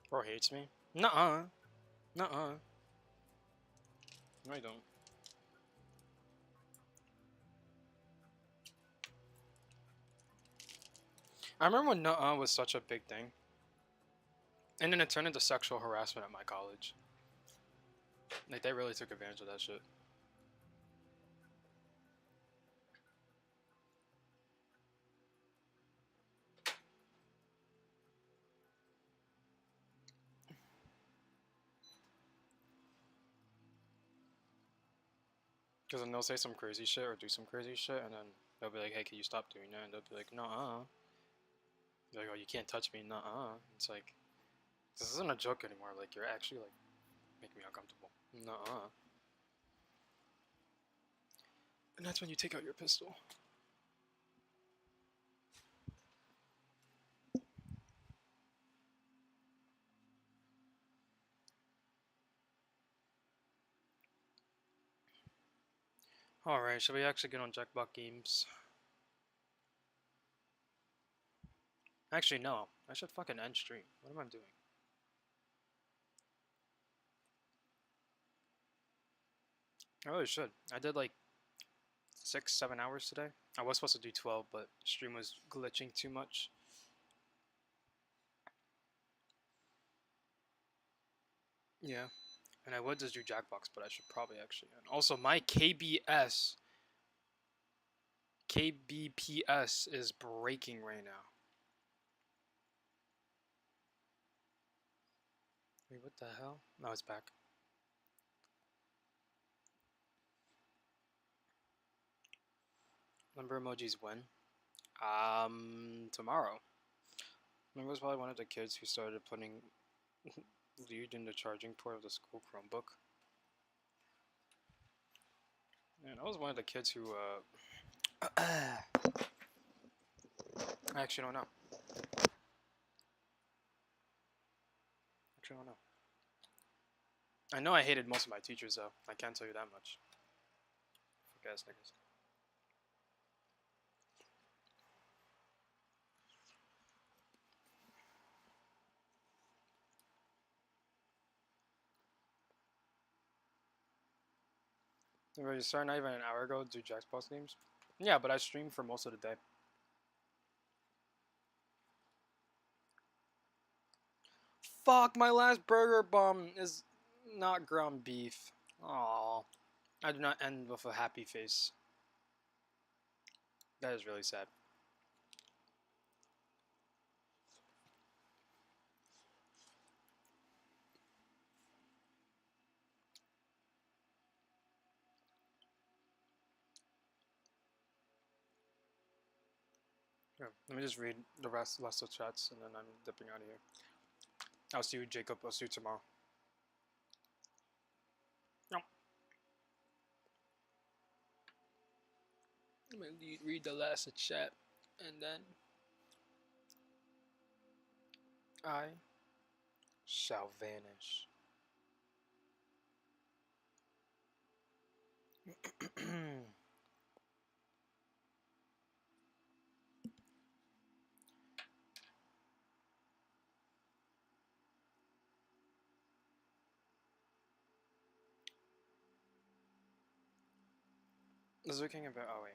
Bro hates me? Nuh-uh. Nuh-uh. No, I don't. I remember when nuh-uh was such a big thing. And then it turned into sexual harassment at my college. Like, they really took advantage of that shit. Because then they'll say some crazy shit or do some crazy shit, and then they'll be like, hey, can you stop doing that? And they'll be like, nuh-uh. They're like, oh, you can't touch me, nuh-uh. It's like, this isn't a joke anymore. Like, you're actually, like, making me uncomfortable. Nuh-uh. And that's when you take out your pistol. Alright, should we actually get on Jackbox games? Actually, no. I should fucking end stream. What am I doing? I really should. I did like 6-7 hours today. I was supposed to do 12, but stream was glitching too much. Yeah. And I would just do Jackbox, but I should probably actually end. Also, my KBPS is breaking right now. Wait, what the hell? No, it's back. Number emojis when? Tomorrow. Remember, was probably one of the kids who started putting Lead in the charging port of the school Chromebook. Man, I was one of the kids who, I actually don't know. I know I hated most of my teachers, though. I can't tell you that much. Fuck ass niggas. You started not even an hour ago to do Jackbox games? Yeah, but I streamed for most of the day. Fuck, my last burger bum is not ground beef. Aww. I do not end with a happy face. That is really sad. Yeah, let me just read the rest of chats and then I'm dipping out of here. I'll see you, Jacob. I'll see you tomorrow. No. I'm gonna read the last of chat and then I shall vanish. The Zoo King about oh wait.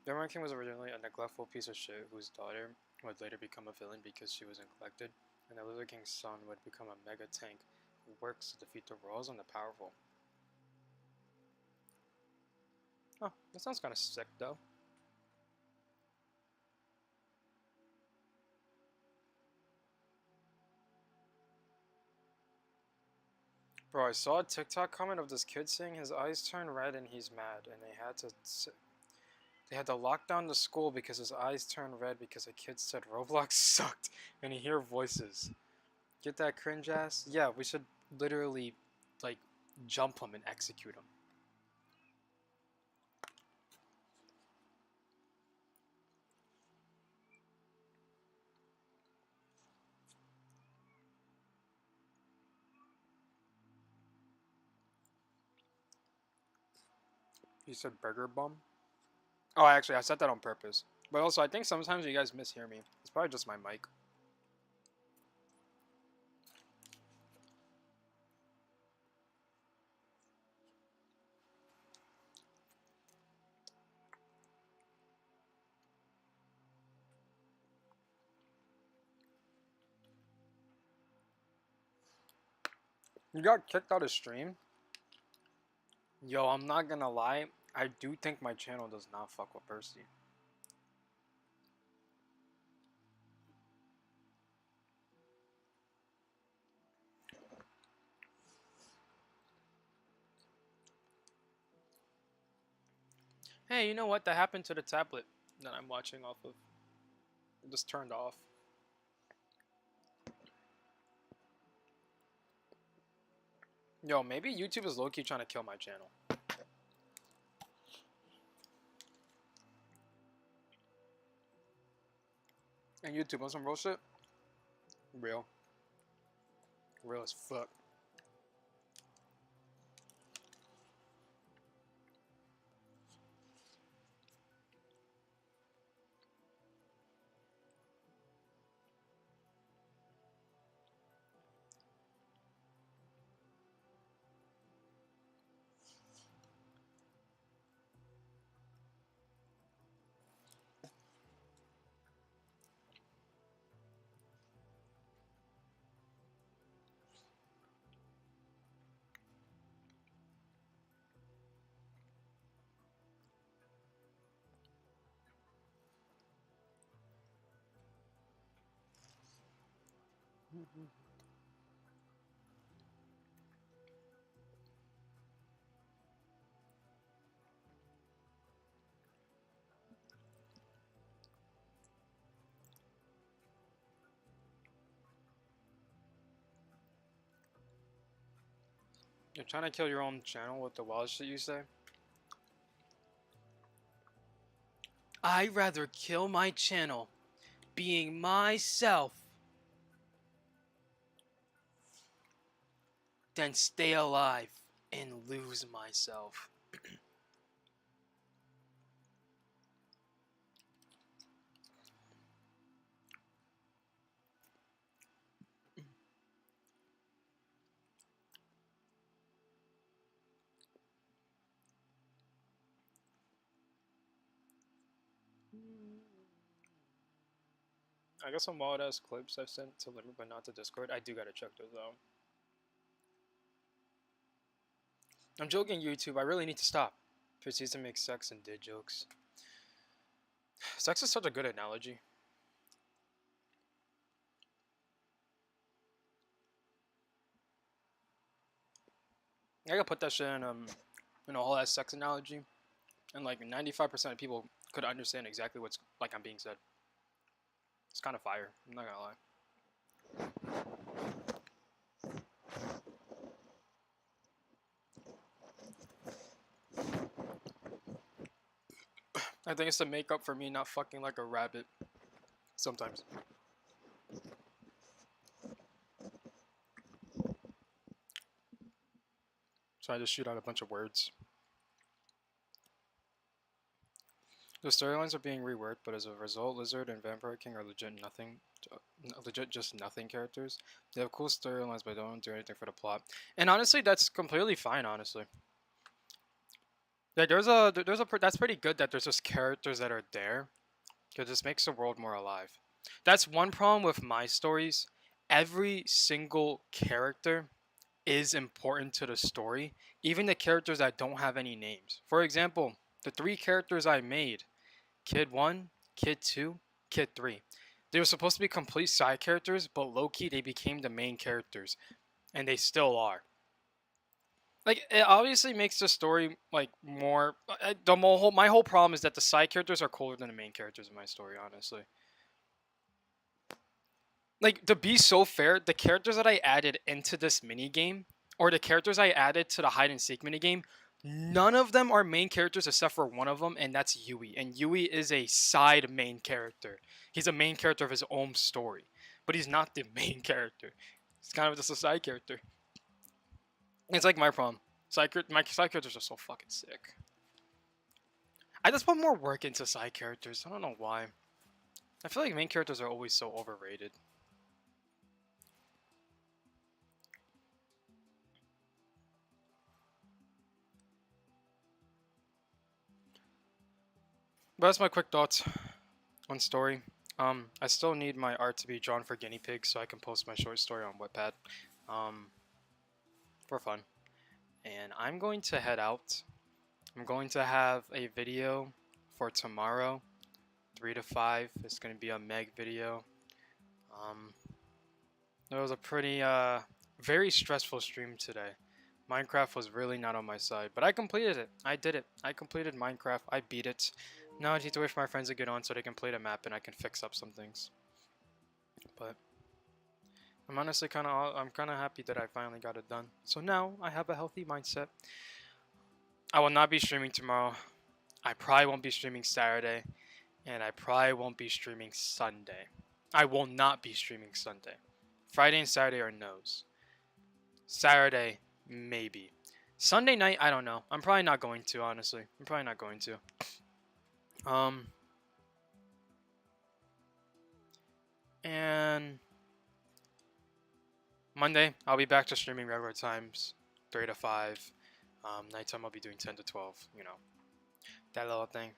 The Red King was originally a neglectful piece of shit whose daughter would later become a villain because she was neglected, and the Lizard King's son would become a mega tank who works to defeat the royals and the powerful. Oh, that sounds kind of sick though. Bro, I saw a TikTok comment of this kid saying his eyes turn red and he's mad, and they had to lock down the school because his eyes turned red because a kid said Roblox sucked and he hear voices. Get that cringe ass? Yeah, we should literally like jump him and execute him. You said burger bum? Oh, actually, I said that on purpose. But also, I think sometimes you guys mishear me. It's probably just my mic. You got kicked out of stream? Yo, I'm not gonna lie. I do think my channel does not fuck with Percy. Hey, you know what? That happened to the tablet that I'm watching off of. It just turned off. Yo, maybe YouTube is low-key trying to kill my channel. And YouTube, want some real shit? Real. Real as fuck. You're trying to kill your own channel with the wild shit you say? I'd rather kill my channel being myself than stay alive and lose myself. I got some wild ass clips I've sent to Limerick but not to Discord. I do gotta check those out. I'm joking, YouTube. I really need to stop. Proceeds to make sex and did jokes. Sex is such a good analogy. I gotta put that shit in a whole ass sex analogy, and like 95% of people could understand exactly what's like I'm being said. It's kind of fire. I'm not gonna lie. I think it's to make up for me not fucking like a rabbit. Sometimes. So I just shoot out a bunch of words. The storylines are being reworked, but as a result, Lizard and Vampire King are legit just nothing characters. They have cool storylines, but don't do anything for the plot. And honestly, that's completely fine. Honestly, like that's pretty good that there's just characters that are there, because this makes the world more alive. That's one problem with my stories. Every single character is important to the story, even the characters that don't have any names. For example, the 3 characters I made. Kid 1, Kid 2, Kid 3. They were supposed to be complete side characters, but low-key they became the main characters. And they still are. Like, it obviously makes the story, like, more... my whole problem is that the side characters are cooler than the main characters in my story, honestly. Like, to be so fair, the characters that I added into this minigame, or the characters I added to the hide-and-seek minigame, none of them are main characters except for one of them, and that's Yui. And Yui is a side main character. He's a main character of his own story. But he's not the main character. He's kind of just a side character. It's like my problem. My side characters are so fucking sick. I just put more work into side characters. I don't know why. I feel like main characters are always so overrated. But that's my quick thoughts on story. I still need my art to be drawn for guinea pigs so I can post my short story on Wattpad, for fun. And I'm going to head out. I'm going to have a video for tomorrow, 3 to 5. It's going to be a Meg video. It was a pretty, very stressful stream today. Minecraft was really not on my side, but I completed it. I did it. I completed Minecraft. I beat it. Now I need to wait for my friends to get on so they can play the map and I can fix up some things. But I'm honestly kind of happy that I finally got it done. So now I have a healthy mindset. I will not be streaming tomorrow. I probably won't be streaming Saturday, and I probably won't be streaming Sunday. I will not be streaming Sunday. Friday and Saturday are no's. Saturday, maybe. Sunday night, I don't know. I'm probably not going to, honestly. I'm probably not going to. And Monday, I'll be back to streaming regular times, 3 to 5. Nighttime, I'll be doing 10 to 12, you know, that little thing.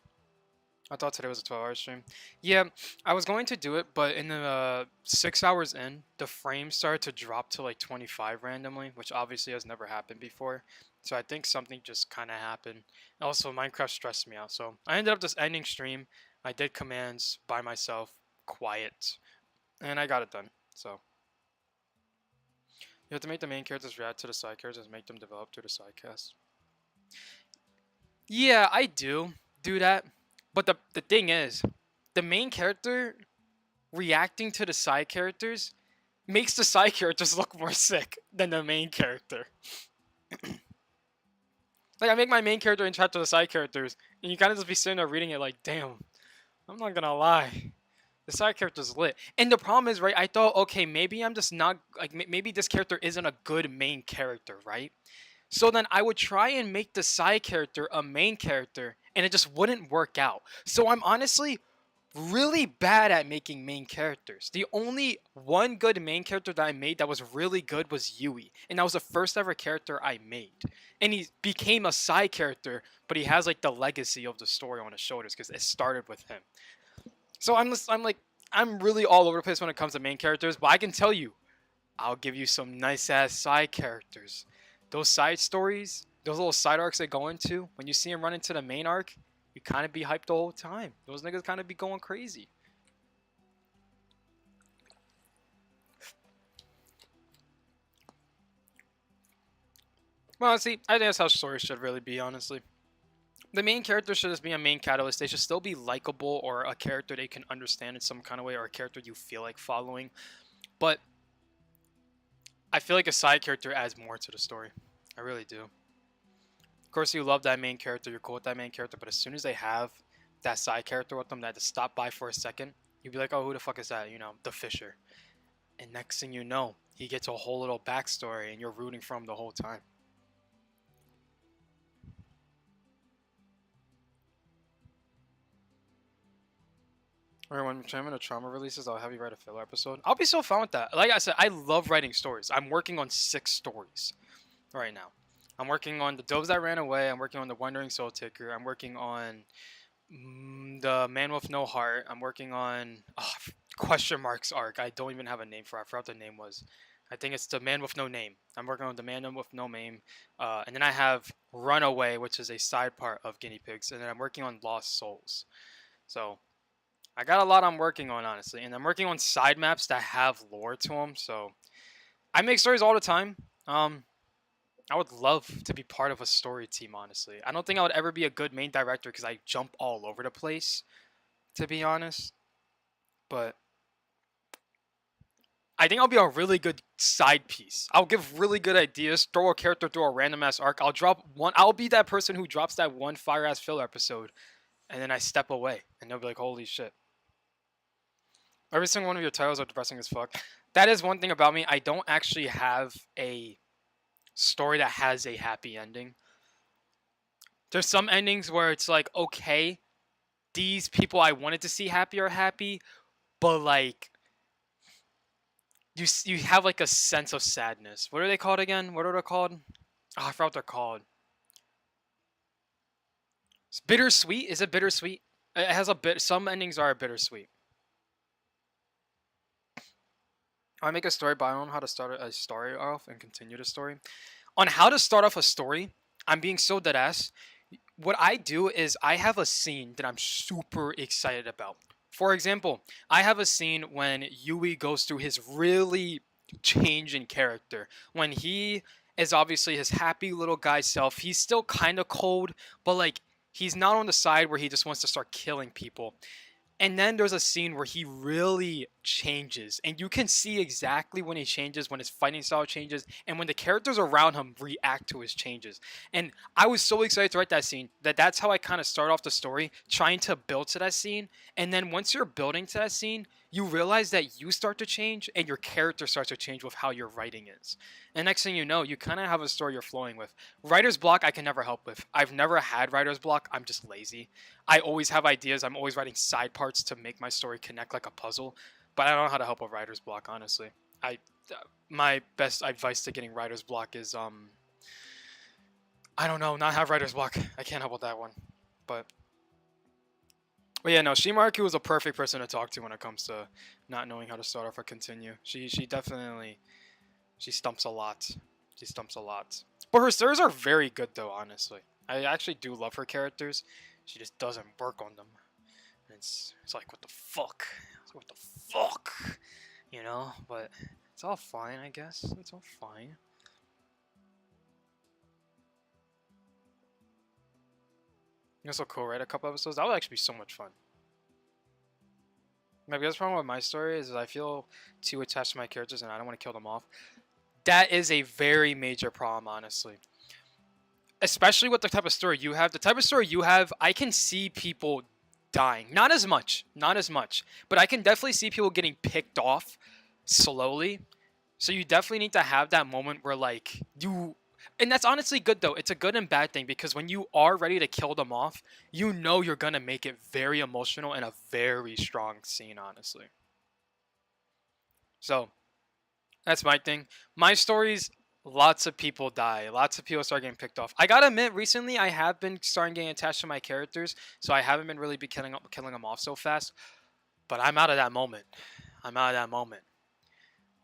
I thought today was a 12-hour stream. Yeah, I was going to do it, but in the 6 hours in, the frames started to drop to like 25 randomly, which obviously has never happened before. So I think something just kind of happened. Also, Minecraft stressed me out, so I ended up just ending stream. I did commands by myself, quiet, and I got it done. So you have to make the main characters react to the side characters and make them develop through the sidecast. Yeah, I do that. But the thing is, the main character reacting to the side characters makes the side characters look more sick than the main character. Like, I make my main character interact with the side characters, and you kind of just be sitting there reading it like, damn, I'm not gonna lie. The side character's lit. And the problem is, right, I thought, okay, maybe I'm just not, like, maybe this character isn't a good main character, right? So then I would try and make the side character a main character, and it just wouldn't work out. So I'm honestly really bad at making main characters. The only one good main character that I made that was really good was Yui, and that was the first ever character I made. And he became a side character, but he has like the legacy of the story on his shoulders because it started with him. So I'm really all over the place when it comes to main characters, but I can tell you, I'll give you some nice ass side characters. Those side stories, those little side arcs they go into, when you see them run into the main arc, you kind of be hyped the whole time. Those niggas kind of be going crazy. Well, honestly, I think that's how stories should really be, honestly. The main character should just be a main catalyst. They should still be likable or a character they can understand in some kind of way or a character you feel like following. But I feel like a side character adds more to the story. I really do. Of course, you love that main character, you're cool with that main character, but as soon as they have that side character with them that just stop by for a second, you'd be like, oh, who the fuck is that? You know, the Fisher. And next thing you know, he gets a whole little backstory and you're rooting for him the whole time. Or when Chairman of Trauma releases, I'll have you write a filler episode. I'll be so fun with that. Like I said, I love writing stories. I'm working on 6 stories right now. I'm working on The Doves That Ran Away. I'm working on The Wandering Soul Taker. I'm working on The Man with No Heart. I'm working on question marks arc. I don't even have a name for it. I forgot what the name was. I think it's The Man with No Name. I'm working on The Man with No Name. And then I have Runaway, which is a side part of Guinea Pigs. And then I'm working on Lost Souls. So I got a lot I'm working on, honestly. And I'm working on side maps that have lore to them. So I make stories all the time. I would love to be part of a story team, honestly. I don't think I would ever be a good main director because I jump all over the place, to be honest. But I think I'll be a really good side piece. I'll give really good ideas, throw a character through a random ass arc. I'll be that person who drops that one fire ass filler episode, and then I step away, and they'll be like, holy shit. Every single one of your titles are depressing as fuck. That is one thing about me. I don't actually have a story that has a happy ending. There's some endings where it's like, okay, these people I wanted to see happy are happy, but like you have like a sense of sadness. What are they called again? What are they called? Oh, I forgot what they're called. It's bittersweet. Is it bittersweet? It has a bit. Some endings are bittersweet. I make a story, but I don't know how to start a story off and continue the story. On how to start off a story, I'm being so dead ass. What I do is I have a scene that I'm super excited about. For example, I have a scene when Yui goes through his really change in character. When he is obviously his happy little guy self, he's still kind of cold, but like he's not on the side where he just wants to start killing people. And then there's a scene where he really changes, and you can see exactly when he changes, when his fighting style changes, and when the characters around him react to his changes. And I was so excited to write that scene that's how I kind of start off the story, trying to build to that scene. And then once you're building to that scene, you realize that you start to change, and your character starts to change with how your writing is. And next thing you know, you kind of have a story you're flowing with. Writer's block, I can never help with. I've never had writer's block. I'm just lazy. I always have ideas. I'm always writing side parts to make my story connect like a puzzle, but I don't know how to help with writer's block, honestly. My best advice to getting writer's block is I don't know, not have writer's block. I can't help with that one. But yeah, no, Shimaruku was a perfect person to talk to when it comes to not knowing how to start off or continue. She definitely she stumps a lot. She stumps a lot. But her stories are very good though, honestly. I actually do love her characters. She just doesn't work on them. It's like what the fuck? What the fuck? You know, but it's all fine, I guess. It's all fine. It's so cool, right? A couple episodes. That would actually be so much fun. My biggest problem with my story is I feel too attached to my characters and I don't want to kill them off. That is a very major problem, honestly. especially with the type of story you have. The type of story you have, I can see people dying. Not as much, but I can definitely see people getting picked off slowly. So you definitely need to have that moment where like you, and that's honestly good though. It's a good and bad thing because when you are ready to kill them off, you know you're gonna make it very emotional and a very strong scene, honestly. So that's my thing. My stories, lots of people die. Lots of people start getting picked off. I gotta admit, recently I have been starting getting attached to my characters, so I haven't been really be killing them off so fast. But I'm out of that moment. I'm out of that moment.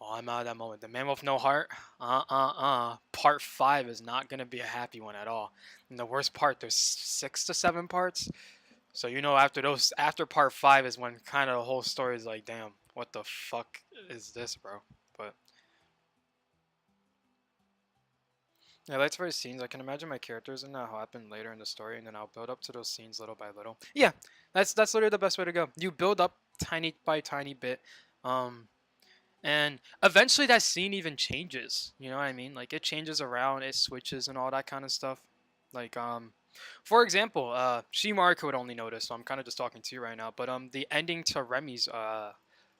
Oh, I'm out of that moment. The Man with No Heart, Part 5 is not gonna be a happy one at all. And the worst part, there's 6 to 7 parts. So you know, after Part 5 is when kind of the whole story is like, damn, what the fuck is this, bro? But yeah, that's for scenes. I can imagine my characters and that happen later in the story, and then I'll build up to those scenes little by little. Yeah, that's literally the best way to go. You build up tiny by tiny bit, um, and eventually that scene even changes. You know what I mean? Like it changes around, it switches, and all that kind of stuff. Like for example, she Mariko would only notice, so I'm kind of just talking to you right now. But the ending to Remy's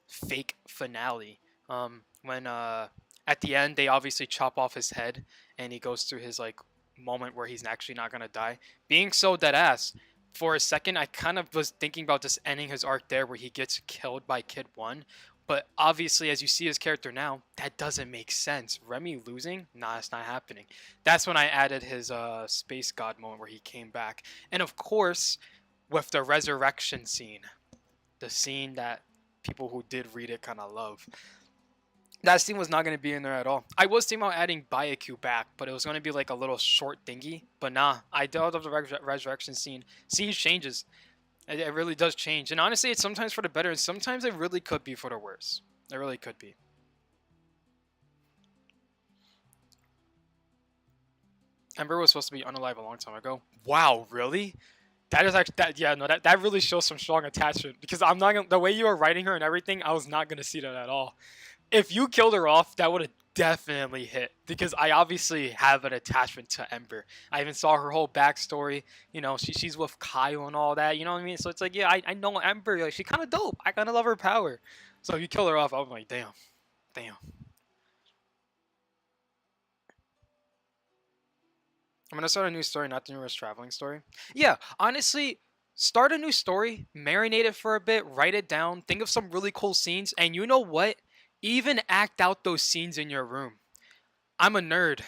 fake finale, when at the end they obviously chop off his head and he goes through his like moment where he's actually not gonna die. Being so dead ass, for a second I kind of was thinking about just ending his arc there where he gets killed by Kid One. But obviously, as you see his character now, that doesn't make sense. Remy losing? Nah, it's not happening. That's when I added his space god moment where he came back. And of course, with the resurrection scene, the scene that people who did read it kind of love. That scene was not going to be in there at all. I was thinking about adding Byaku back, but it was going to be like a little short thingy. But nah, I doubt of the resurrection scene. Scene changes. It really does change. And honestly, it's sometimes for the better, and sometimes it really could be for the worse. It really could be. Ember was supposed to be unalive a long time ago. Wow, really? That is actually that. Yeah, no, that really shows some strong attachment because I'm not gonna, the way you were writing her and everything. I was not gonna see that at all. If you killed her off, that would have definitely hit because I obviously have an attachment to Ember. I even saw her whole backstory. You know, she's with Kyle and all that. You know what I mean? So it's like, yeah, I know Ember. Like, she kind of dope. I kind of love her power. So if you kill her off, I'm like, damn, damn. I'm gonna start a new story, not the newest traveling story. Yeah, honestly, start a new story, marinate it for a bit, write it down, think of some really cool scenes, and you know what? Even act out those scenes in your room. I'm a nerd.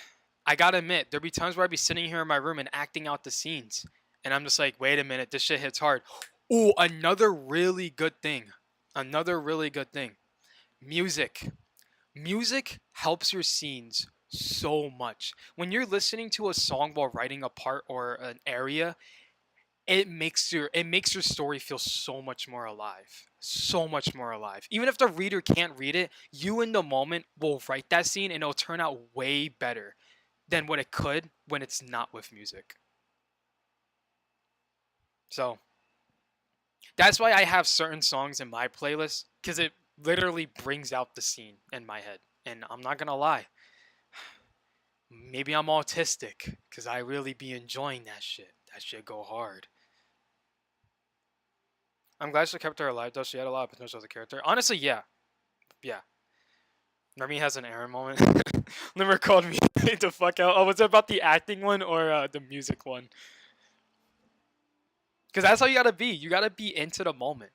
I gotta admit, there'll be times where I'd be sitting here in my room and acting out the scenes. And I'm just like, wait a minute, this shit hits hard. Ooh, another really good thing. Another really good thing. Music. Music helps your scenes so much. When you're listening to a song while writing a part or an area, it makes your story feel so much more alive. So much more alive. Even if the reader can't read it, you in the moment will write that scene and it'll turn out way better than what it could when it's not with music. So that's why I have certain songs in my playlist because it literally brings out the scene in my head. And I'm not gonna lie, maybe I'm autistic because I really be enjoying that shit. That shit go hard. I'm glad she kept her alive though. She had a lot of potential as a character. Honestly, yeah, yeah. Remy has an Aaron moment. Limmer called me the fuck out. Oh, was it about the acting one or the music one? Because that's how you gotta be. You gotta be into the moment.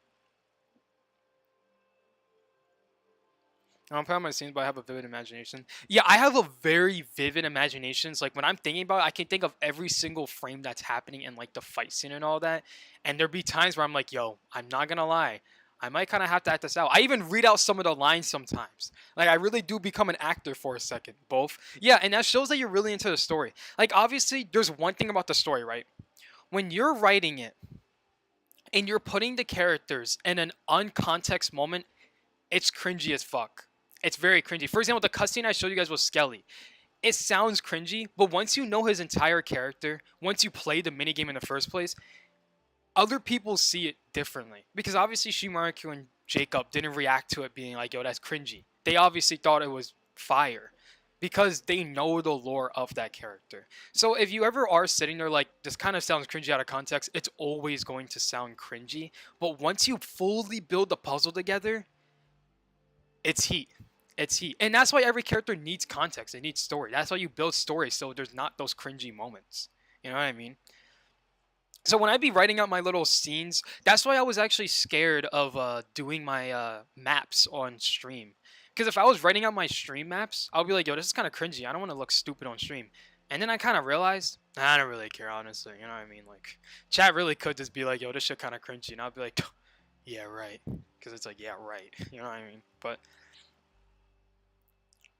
I don't put on my scenes, but I have a vivid imagination. Yeah, I have a very vivid imagination. Like when I'm thinking about it, I can think of every single frame that's happening in like the fight scene and all that. And there be times where I'm like, yo, I'm not gonna lie. I might kind of have to act this out. I even read out some of the lines sometimes. Like I really do become an actor for a second. Both. Yeah, and that shows that you're really into the story. Like obviously, there's one thing about the story, right? When you're writing it and you're putting the characters in an uncontext moment, it's cringy as fuck. It's very cringy. For example, the cutscene I showed you guys was Skelly. It sounds cringy, but once you know his entire character, once you play the minigame in the first place, other people see it differently. Because obviously Shimaru and Jacob didn't react to it being like, yo, that's cringy. They obviously thought it was fire. because they know the lore of that character. So if you ever are sitting there like, this kind of sounds cringy out of context, it's always going to sound cringy. But once you fully build the puzzle together, it's heat. It's heat. And that's why every character needs context. It needs story. That's why you build story so there's not those cringy moments. You know what I mean? So when I be writing out my little scenes, that's why I was actually scared of doing my maps on stream. Because if I was writing out my stream maps, I'll be like, yo, this is kind of cringy. I don't want to look stupid on stream. And then I kind of realized, nah, I don't really care, honestly. You know what I mean? Like, chat really could just be like, yo, this shit kind of cringy. And I'll be like, yeah, right. Because it's like, yeah, right. You know what I mean? But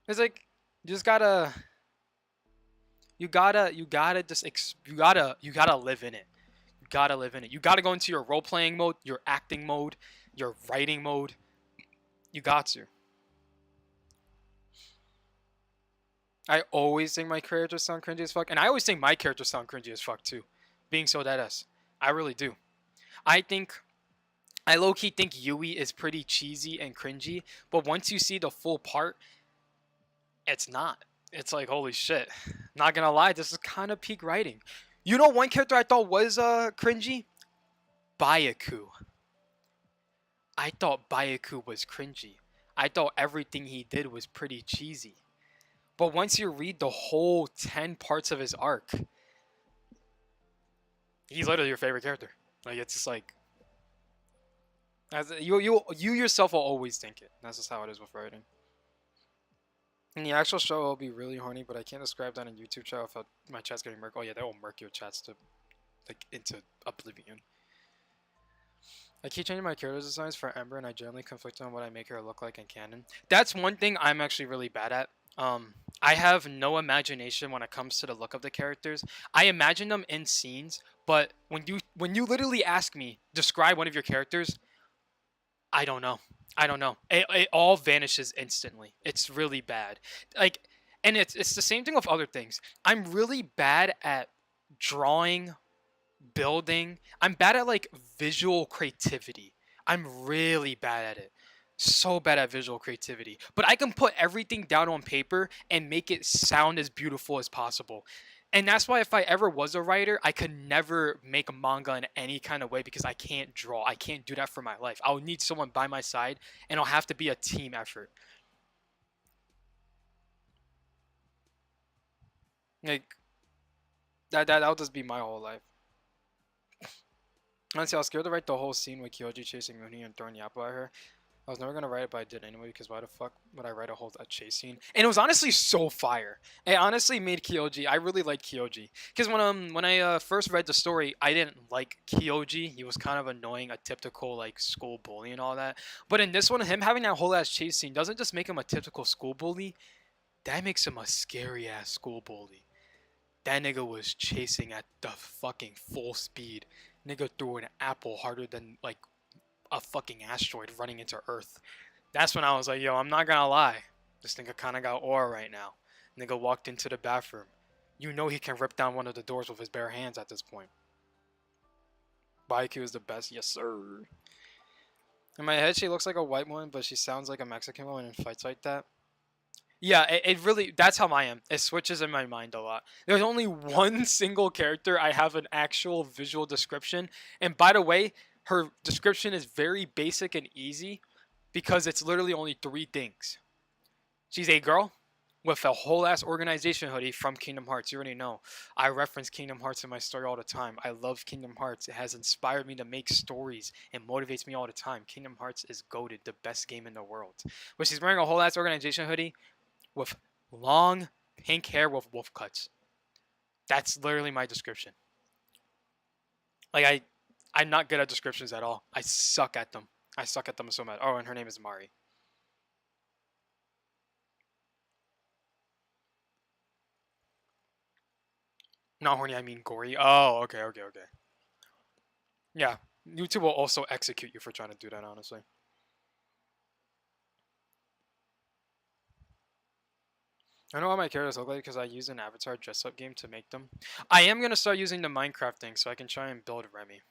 it's like, you just gotta, you gotta just, you gotta live in it. Gotta live in it. You gotta go into your role playing mode, your acting mode, your writing mode. You got to. I always think my characters sound cringy as fuck, and I always think my characters sound cringy as fuck too. Being so deadass, I really do. I think I low key think Yui is pretty cheesy and cringy, but once you see the full part, it's not. It's like holy shit. Not gonna lie, this is kind of peak writing. You know, one character I thought was cringy, Byaku. I thought Byaku was cringy. I thought everything he did was pretty cheesy. But once you read the whole 10 parts of his arc, he's literally your favorite character. Like it's just like as you yourself will always think it. That's just how it is with writing. In the actual show, it'll be really horny, but I can't describe that in YouTube chat without my chat's getting murked. Oh yeah, that will murk your chats to like into oblivion. I keep changing my character designs for Ember, and I generally conflict on what I make her look like in canon. That's one thing I'm actually really bad at. I have no imagination when it comes to the look of the characters. I imagine them in scenes, but when you literally ask me describe one of your characters, I don't know. I don't know. It all vanishes instantly. It's really bad. Like, and it's the same thing with other things. I'm really bad at drawing, building. I'm bad at like visual creativity. I'm really bad at it. So bad at visual creativity. But I can put everything down on paper and make it sound as beautiful as possible. And that's why if I ever was a writer, I could never make a manga in any kind of way because I can't draw. I can't do that for my life. I'll need someone by my side and it'll have to be a team effort. Like that'll just be my whole life. Honestly, I was scared to write the whole scene with Kyoji chasing Uni and throwing the apple at her. I was never gonna write it, but I did anyway because why the fuck would I write a chase scene? And it was honestly so fire. It honestly made Kyoji. I really liked Kyoji because when I first read the story, I didn't like Kyoji. He was kind of annoying, a typical like school bully and all that. But in this one, him having that whole ass chase scene doesn't just make him a typical school bully. That makes him a scary ass school bully. That nigga was chasing at the fucking full speed. Nigga threw an apple harder than like a fucking asteroid running into Earth. That's when I was like, yo, I'm not gonna lie. This nigga kinda got aura right now. Nigga walked into the bathroom. You know he can rip down one of the doors with his bare hands at this point. Baiku is the best, yes sir. In my head, she looks like a white woman, but she sounds like a Mexican woman in fights like that. Yeah, it really, that's how I am. It switches in my mind a lot. There's only one single character I have an actual visual description. And by the way, her description is very basic and easy because it's literally only three things. She's a girl with a whole ass organization hoodie from Kingdom Hearts. You already know. I reference Kingdom Hearts in my story all the time. I love Kingdom Hearts. It has inspired me to make stories and motivates me all the time. Kingdom Hearts is goated, the best game in the world. But she's wearing a whole ass organization hoodie with long pink hair with wolf cuts. That's literally my description. Like I'm not good at descriptions at all. I suck at them. I suck at them so much. Oh, and her name is Mari. Not horny, I mean gory. Oh, okay. Yeah, YouTube will also execute you for trying to do that, honestly. I know what my characters look like because I use an avatar dress-up game to make them. I am going to start using the Minecraft thing so I can try and build Remy.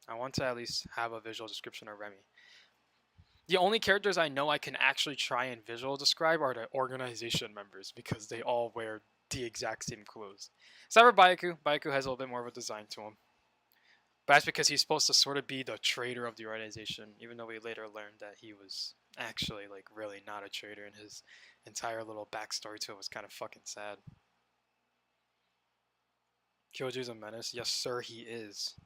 I want to at least have a visual description of Remy. The only characters I know I can actually try and visual describe are the organization members because they all wear the exact same clothes. Except for Byaku. Byaku has a little bit more of a design to him. But that's because he's supposed to sort of be the traitor of the organization, even though we later learned that he was actually like really not a traitor, and his entire little backstory to it was kind of fucking sad. Kyoju's a menace? Yes, sir, he is.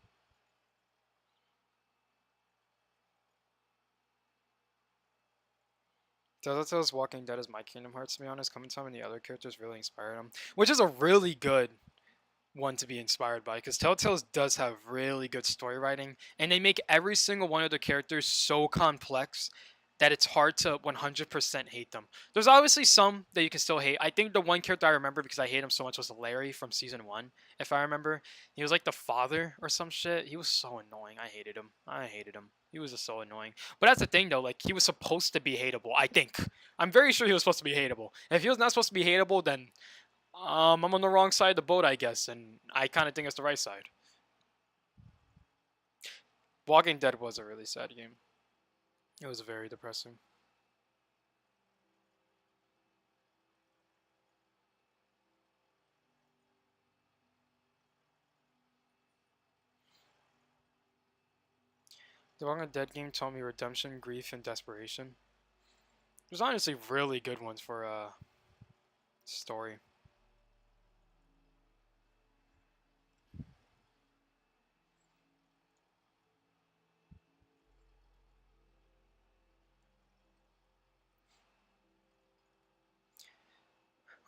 Telltale's Walking Dead is my Kingdom Hearts, to be honest. Coming Time and the other characters really inspired him, which is a really good one to be inspired by, because Telltale does have really good story writing, and they make every single one of the characters so complex that it's hard to 100% hate them. There's obviously some that you can still hate. I think the one character I remember because I hate him so much was Larry from season 1, if I remember. He was like the father or some shit. He was so annoying. I hated him. He was just so annoying. But that's the thing though, like he was supposed to be hateable, I think. I'm very sure he was supposed to be hateable. If he was not supposed to be hateable, then I'm on the wrong side of the boat, I guess, and I kind of think it's the right side. Walking Dead was a really sad game. It was very depressing. The Walking Dead game taught me redemption, grief, and desperation. There's honestly really good ones for story.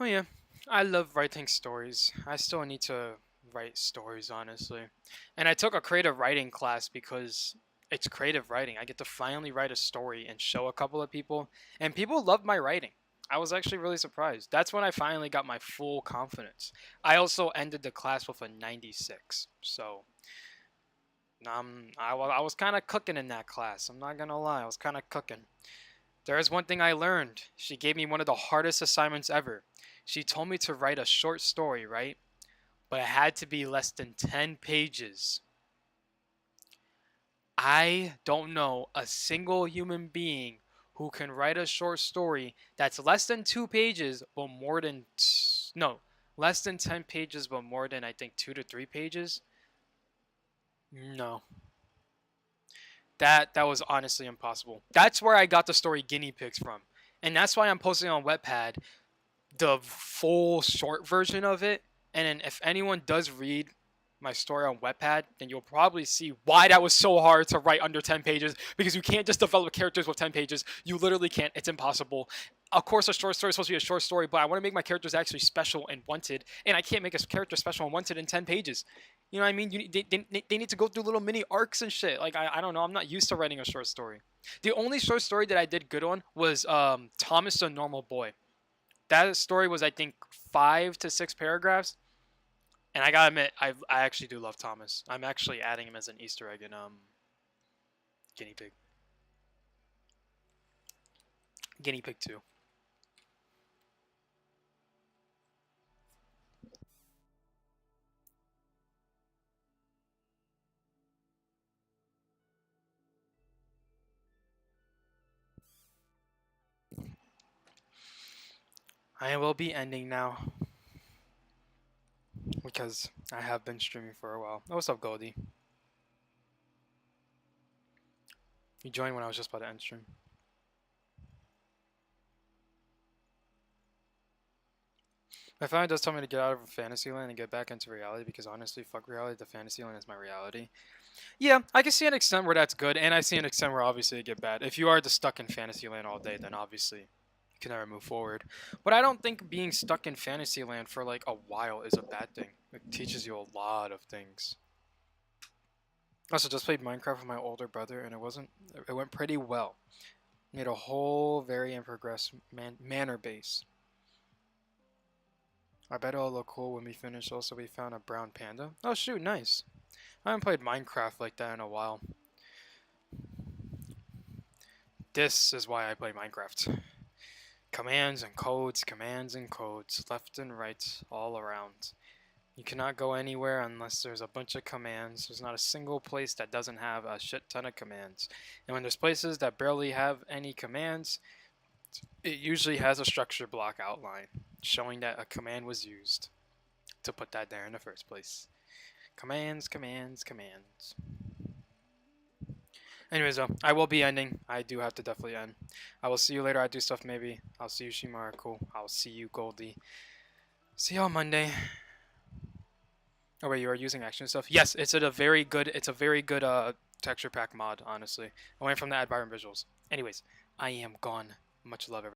Oh yeah, I love writing stories. I still need to write stories, honestly. And I took a creative writing class because it's creative writing. I get to finally write a story and show a couple of people, and people loved my writing. I was actually really surprised. That's when I finally got my full confidence. I also ended the class with a 96, so I was kind of cooking in that class. I'm not gonna lie, I was kind of cooking. There is one thing I learned. She gave me one of the hardest assignments ever. She told me to write a short story, right? But it had to be less than 10 pages. I don't know a single human being who can write a short story that's less than 2 pages, but more than no, less than 10 pages, but more than I think 2 to 3 pages. No, that was honestly impossible. That's where I got the story Guinea Pigs from, and that's why I'm posting on Wattpad the full short version of it. And then if anyone does read my story on Wattpad, then you'll probably see why that was so hard to write under 10 pages, because you can't just develop characters with 10 pages. You literally can't. It's impossible. Of course, a short story is supposed to be a short story, but I want to make my characters actually special and wanted, and I can't make a character special and wanted in 10 pages. You know what I mean? They need to go through little mini arcs and shit. Like, I don't know. I'm not used to writing a short story. The only short story that I did good on was Thomas the Normal Boy. That story was, I think, 5 to 6 paragraphs. And I gotta admit, I actually do love Thomas. I'm actually adding him as an Easter egg in Guinea Pig. Guinea Pig 2. I will be ending now because I have been streaming for a while. Oh, what's up, Goldie? You joined when I was just about to end stream. My family does tell me to get out of Fantasyland and get back into reality because honestly, fuck reality. The Fantasyland is my reality. Yeah, I can see an extent where that's good, and I see an extent where obviously it get bad. If you are just stuck in Fantasyland all day, then obviously you can never move forward. But I don't think being stuck in Fantasyland for like a while is a bad thing. It teaches you a lot of things. Also, just played Minecraft with my older brother, and it went pretty well. Made a whole very in progress manor base. I bet it'll look cool when we finish. Also, we found a brown panda. Oh shoot, nice. I haven't played Minecraft like that in a while. This is why I play Minecraft. Commands and codes, left and right, all around. You cannot go anywhere unless there's a bunch of commands. There's not a single place that doesn't have a shit ton of commands. And when there's places that barely have any commands, it usually has a structure block outline showing that a command was used to put that there in the first place. Commands, commands, commands. Anyways, though, I will be ending. I do have to definitely end. I will see you later. I do stuff maybe. I'll see you, Shimara. Cool. I'll see you, Goldie. See y'all Monday. Oh wait, you are using action stuff? Yes, it's a very good texture pack mod, honestly. I went from the add Byron visuals. Anyways, I am gone. Much love, everyone.